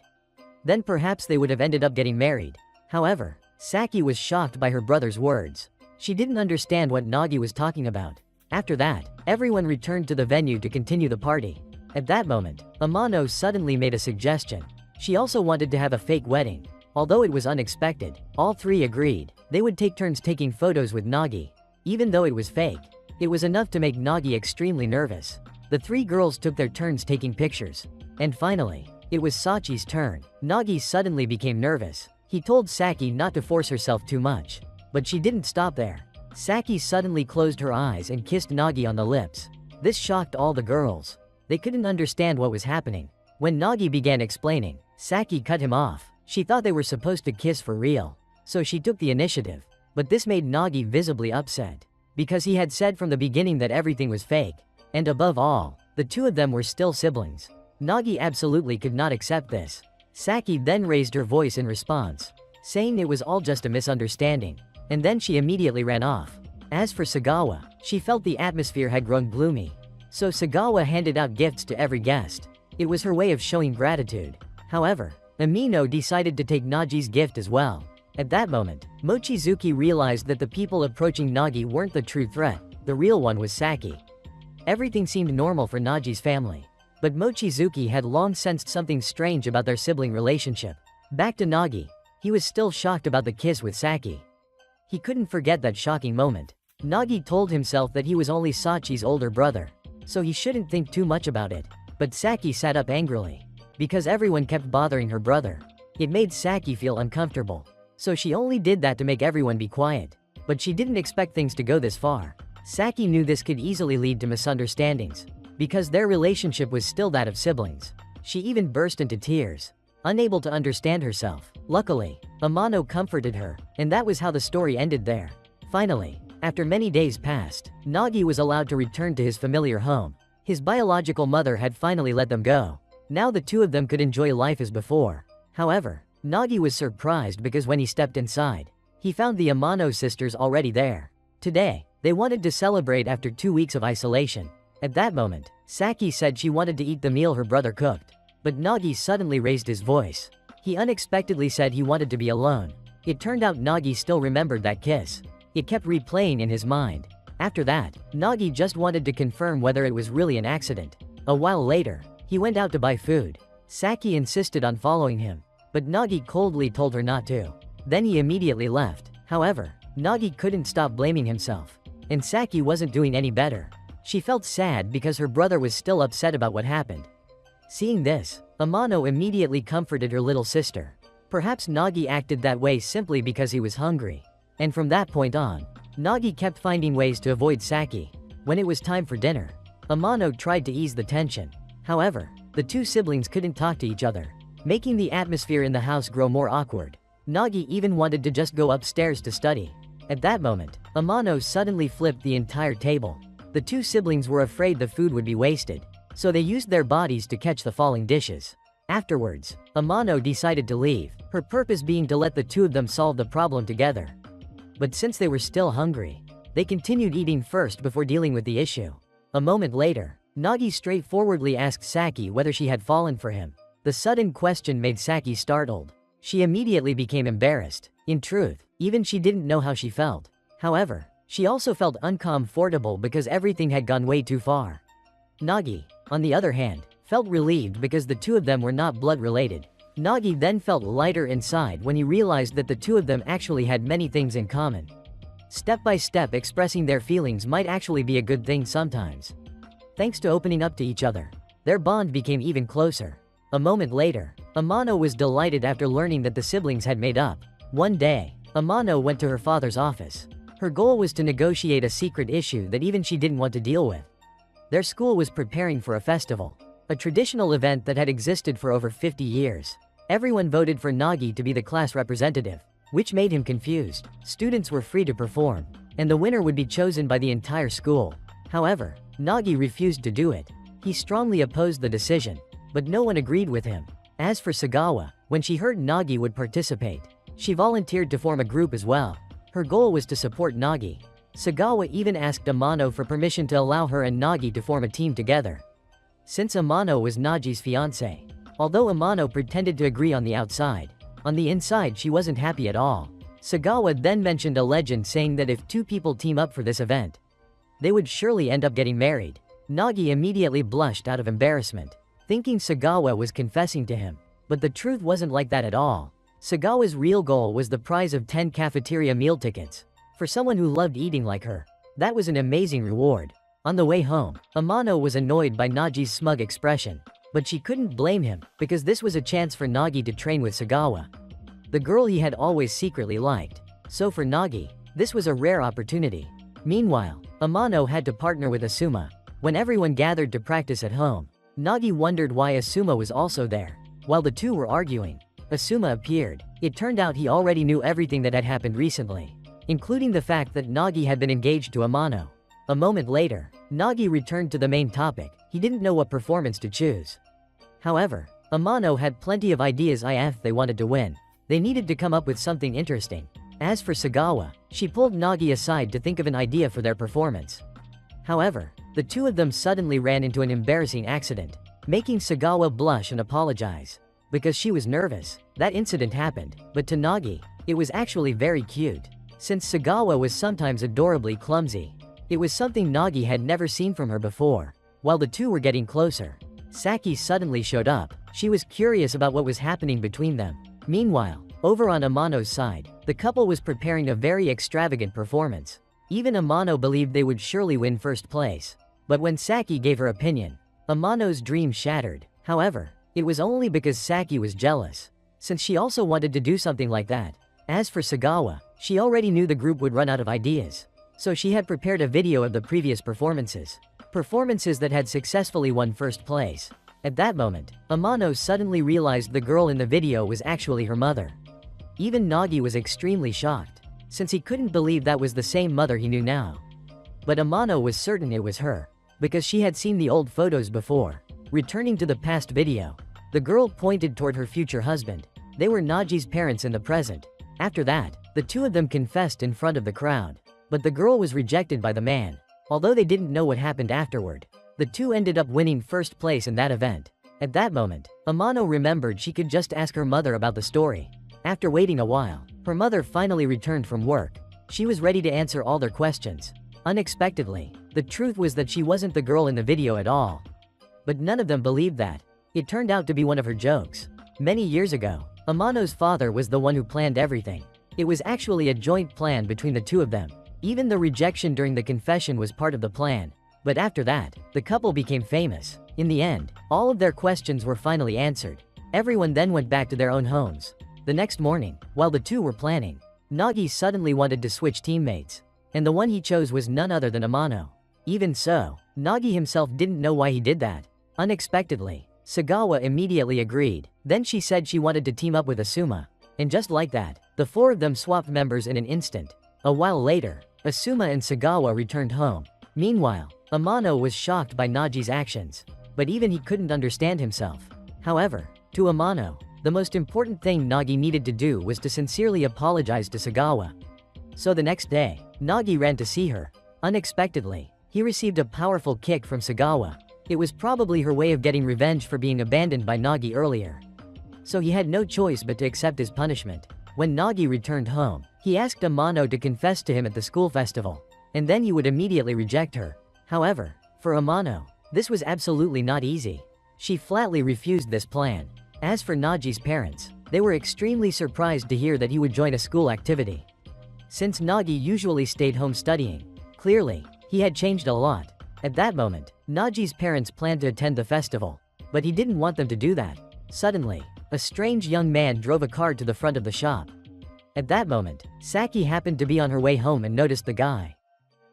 then perhaps they would have ended up getting married. However, Saki was shocked by her brother's words. She didn't understand what Nagi was talking about. After that, everyone returned to the venue to continue the party. At that moment, Amano suddenly made a suggestion. She also wanted to have a fake wedding. Although it was unexpected, all three agreed. They would take turns taking photos with Nagi. Even though it was fake, it was enough to make Nagi extremely nervous. The three girls took their turns taking pictures. And finally, it was Sachi's turn. Nagi suddenly became nervous. He told Saki not to force herself too much. But she didn't stop there. Saki suddenly closed her eyes and kissed Nagi on the lips. This shocked all the girls. They couldn't understand what was happening. When Nagi began explaining, Saki cut him off. She thought they were supposed to kiss for real, so she took the initiative. But this made Nagi visibly upset, because he had said from the beginning that everything was fake. And above all, the two of them were still siblings. Nagi absolutely could not accept this. Saki then raised her voice in response, saying it was all just a misunderstanding. And then she immediately ran off. As for Sagawa, she felt the atmosphere had grown gloomy. So Sagawa handed out gifts to every guest. It was her way of showing gratitude. However, Amino decided to take Nagi's gift as well. At that moment, Mochizuki realized that the people approaching Nagi weren't the true threat. The real one was Saki. Everything seemed normal for Nagi's family. But Mochizuki had long sensed something strange about their sibling relationship. Back to Nagi. He was still shocked about the kiss with Saki. He couldn't forget that shocking moment. Nagi told himself that he was only Sachi's older brother, so he shouldn't think too much about it. But Saki sat up angrily, because everyone kept bothering her brother. It made Saki feel uncomfortable, so she only did that to make everyone be quiet. But she didn't expect things to go this far. Saki knew this could easily lead to misunderstandings, because their relationship was still that of siblings. She even burst into tears, unable to understand herself. Luckily, Amano comforted her, and that was how the story ended there. Finally, after many days passed, Nagi was allowed to return to his familiar home. His biological mother had finally let them go. Now the two of them could enjoy life as before. However, Nagi was surprised because when he stepped inside, he found the Amano sisters already there. Today, they wanted to celebrate after 2 weeks of isolation. At that moment, Saki said she wanted to eat the meal her brother cooked. But Nagi suddenly raised his voice. He unexpectedly said he wanted to be alone. It turned out Nagi still remembered that kiss. It kept replaying in his mind. After that, Nagi just wanted to confirm whether it was really an accident. A while later, he went out to buy food. Saki insisted on following him, but Nagi coldly told her not to. Then he immediately left. However, Nagi couldn't stop blaming himself, and Saki wasn't doing any better. She felt sad because her brother was still upset about what happened. Seeing this, Amano immediately comforted her little sister. Perhaps Nagi acted that way simply because he was hungry. And from that point on, Nagi kept finding ways to avoid Saki. When it was time for dinner, Amano tried to ease the tension. However, the two siblings couldn't talk to each other, making the atmosphere in the house grow more awkward. Nagi even wanted to just go upstairs to study. At that moment, Amano suddenly flipped the entire table. The two siblings were afraid the food would be wasted, so they used their bodies to catch the falling dishes. Afterwards, Amano decided to leave, her purpose being to let the two of them solve the problem together. But since they were still hungry, They continued eating first before dealing with the issue. A moment later, Nagi straightforwardly asked Saki whether she had fallen for him. The sudden question made Saki startled. She immediately became embarrassed. In truth, even she didn't know how she felt. However, she also felt uncomfortable because everything had gone way too far. Nagi, on the other hand, felt relieved because the two of them were not blood-related. Nagi then felt lighter inside when he realized that the two of them actually had many things in common. Step by step expressing their feelings might actually be a good thing sometimes. Thanks to opening up to each other, their bond became even closer. A moment later, Amano was delighted after learning that the siblings had made up. One day, Amano went to her father's office. Her goal was to negotiate a secret issue that even she didn't want to deal with. Their school was preparing for a festival, a traditional event that had existed for over 50 years. Everyone voted for Nagi to be the class representative, which made him confused. Students were free to perform, and the winner would be chosen by the entire school. However, Nagi refused to do it. He strongly opposed the decision, but no one agreed with him. As for Sagawa, when she heard Nagi would participate, she volunteered to form a group as well. Her goal was to support Nagi. Sagawa even asked Amano for permission to allow her and Nagi to form a team together. Since Amano was Nagi's fiancé, although Amano pretended to agree on the outside, on the inside she wasn't happy at all. Sagawa then mentioned a legend saying that if two people team up for this event, they would surely end up getting married. Nagi immediately blushed out of embarrassment, thinking Sagawa was confessing to him. But the truth wasn't like that at all. Sagawa's real goal was the prize of 10 cafeteria meal tickets. For someone who loved eating like her, that was an amazing reward. On the way home, Amano was annoyed by Nagi's smug expression, but she couldn't blame him, because this was a chance for Nagi to train with Sagawa, the girl he had always secretly liked. So for Nagi, this was a rare opportunity. Meanwhile, Amano had to partner with Asuma. When everyone gathered to practice at home, Nagi wondered why Asuma was also there. While the two were arguing, Asuma appeared. It turned out he already knew everything that had happened recently, including the fact that Nagi had been engaged to Amano. A moment later, Nagi returned to the main topic. He didn't know what performance to choose. However, Amano had plenty of ideas if they wanted to win. They needed to come up with something interesting. As for Sagawa, she pulled Nagi aside to think of an idea for their performance. However, the two of them suddenly ran into an embarrassing accident, making Sagawa blush and apologize. Because she was nervous, that incident happened, but to Nagi, it was actually very cute. Since Sagawa was sometimes adorably clumsy, it was something Nagi had never seen from her before. While the two were getting closer, Saki suddenly showed up. She was curious about what was happening between them. Meanwhile, over on Amano's side, the couple was preparing a very extravagant performance. Even Amano believed they would surely win first place. But when Saki gave her opinion, Amano's dream shattered. However, it was only because Saki was jealous, since she also wanted to do something like that. As for Sagawa, she already knew the group would run out of ideas, so she had prepared a video of the previous performances that had successfully won first place. At that moment, Amano suddenly realized the girl in the video was actually her mother. Even Nagi was extremely shocked, since he couldn't believe that was the same mother he knew now. But Amano was certain it was her, because she had seen the old photos before. Returning to the past video, the girl pointed toward her future husband. They were Nagi's parents in the present. After that, the two of them confessed in front of the crowd. But the girl was rejected by the man. Although they didn't know what happened afterward, the two ended up winning first place in that event. At that moment, Amano remembered she could just ask her mother about the story. After waiting a while, her mother finally returned from work. She was ready to answer all their questions. Unexpectedly, the truth was that she wasn't the girl in the video at all. But none of them believed that. It turned out to be one of her jokes. Many years ago, Amano's father was the one who planned everything. It was actually a joint plan between the two of them. Even the rejection during the confession was part of the plan. But after that, the couple became famous. In the end, all of their questions were finally answered. Everyone then went back to their own homes. The next morning, while the two were planning, Nagi suddenly wanted to switch teammates. And the one he chose was none other than Amano. Even so, Nagi himself didn't know why he did that. Unexpectedly, Sagawa immediately agreed. Then she said she wanted to team up with Asuma. And just like that, the four of them swapped members in an instant. A while later, Asuma and Sagawa returned home. Meanwhile, Amano was shocked by Nagi's actions, but even he couldn't understand himself. However, to Amano, the most important thing Nagi needed to do was to sincerely apologize to Sagawa. So the next day, Nagi ran to see her. Unexpectedly, he received a powerful kick from Sagawa. It was probably her way of getting revenge for being abandoned by Nagi earlier. So he had no choice but to accept his punishment. When Nagi returned home, he asked Amano to confess to him at the school festival, and then he would immediately reject her. However, for Amano, this was absolutely not easy. She flatly refused this plan. As for Nagi's parents, they were extremely surprised to hear that he would join a school activity. Since Nagi usually stayed home studying, clearly, he had changed a lot. At that moment, Nagi's parents planned to attend the festival, but he didn't want them to do that. Suddenly, a strange young man drove a car to the front of the shop. At that moment, Saki happened to be on her way home and noticed the guy.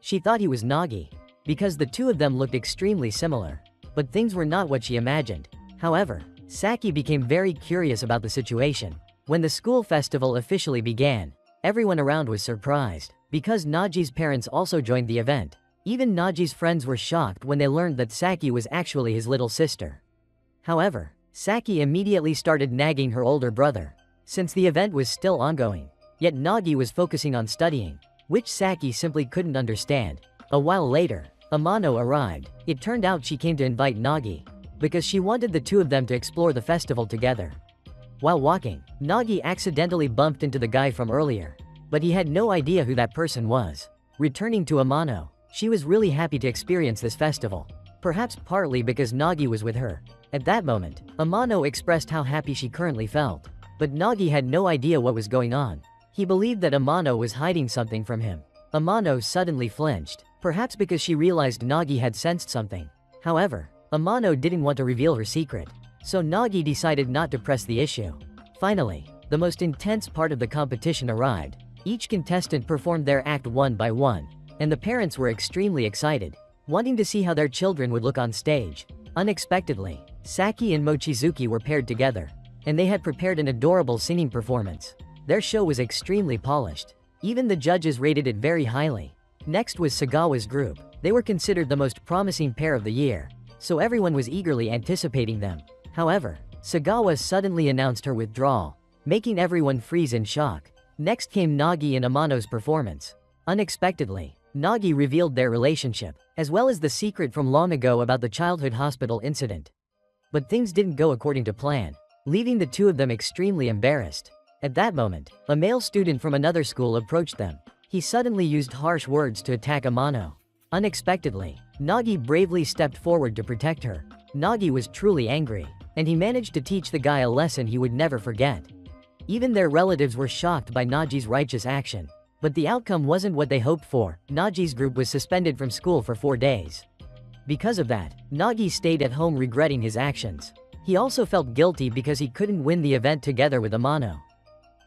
She thought he was Nagi, because the two of them looked extremely similar. But things were not what she imagined. However, Saki became very curious about the situation. When the school festival officially began, everyone around was surprised, because Nagi's parents also joined the event. Even Nagi's friends were shocked when they learned that Saki was actually his little sister. However, Saki immediately started nagging her older brother, since the event was still ongoing. Yet Nagi was focusing on studying, which Saki simply couldn't understand. A while later, Amano arrived. It turned out she came to invite Nagi, because she wanted the two of them to explore the festival together. While walking, Nagi accidentally bumped into the guy from earlier, but he had no idea who that person was. Returning to Amano, she was really happy to experience this festival, perhaps partly because Nagi was with her. At that moment, Amano expressed how happy she currently felt, but Nagi had no idea what was going on. He believed that Amano was hiding something from him. Amano suddenly flinched, perhaps because she realized Nagi had sensed something. However, Amano didn't want to reveal her secret, so Nagi decided not to press the issue. Finally, the most intense part of the competition arrived. Each contestant performed their act one by one, and the parents were extremely excited, wanting to see how their children would look on stage. Unexpectedly, Saki and Mochizuki were paired together, and they had prepared an adorable singing performance. Their show was extremely polished. Even the judges rated it very highly. Next was Sagawa's group. They were considered the most promising pair of the year, so everyone was eagerly anticipating them. However, Sagawa suddenly announced her withdrawal, making everyone freeze in shock. Next came Nagi and Amano's performance. Unexpectedly, Nagi revealed their relationship, as well as the secret from long ago about the childhood hospital incident. But things didn't go according to plan, leaving the two of them extremely embarrassed. At that moment, a male student from another school approached them. He suddenly used harsh words to attack Amano. Unexpectedly, Nagi bravely stepped forward to protect her. Nagi was truly angry, and he managed to teach the guy a lesson he would never forget. Even their relatives were shocked by Nagi's righteous action. But the outcome wasn't what they hoped for. Nagi's group was suspended from school for 4 days. Because of that, Nagi stayed at home regretting his actions. He also felt guilty because he couldn't win the event together with Amano.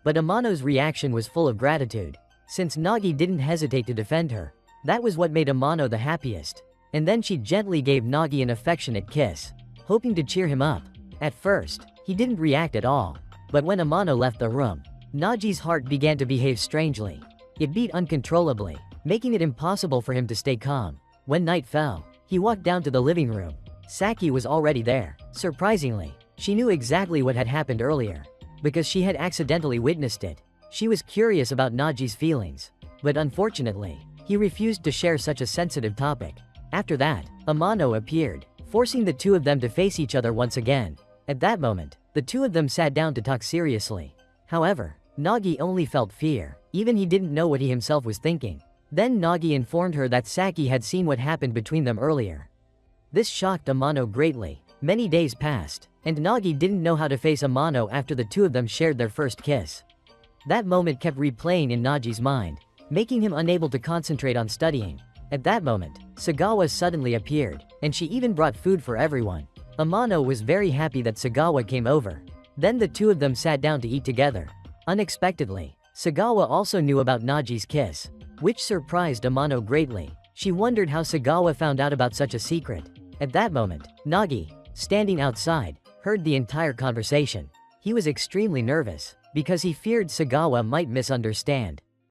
But Amano's reaction was full of gratitude. Since Nagi didn't hesitate to defend her, that was what made Amano the happiest. And then she gently gave Nagi an affectionate kiss, hoping to cheer him up. At first, he didn't react at all. But when Amano left the room, Nagi's heart began to behave strangely. It beat uncontrollably, making it impossible for him to stay calm. When night fell, he walked down to the living room. Saki was already there. Surprisingly, she knew exactly what had happened earlier, because she had accidentally witnessed it. She was curious about Nagi's feelings, but unfortunately, he refused to share such a sensitive topic. After that, Amano appeared, forcing the two of them to face each other once again. At that moment, the two of them sat down to talk seriously. However, Nagi only felt fear. Even he didn't know what he himself was thinking. Then Nagi informed her that Saki had seen what happened between them earlier. This shocked Amano greatly. Many days passed, and Nagi didn't know how to face Amano after the two of them shared their first kiss. That moment kept replaying in Nagi's mind, making him unable to concentrate on studying. At that moment, Sagawa suddenly appeared, and she even brought food for everyone. Amano was very happy that Sagawa came over. Then the two of them sat down to eat together. Unexpectedly, Sagawa also knew about Nagi's kiss, which surprised Amano greatly. She wondered how Sagawa found out about such a secret. At that moment, Nagi, standing outside, heard the entire conversation. He was extremely nervous, because he feared Sagawa might misunderstand.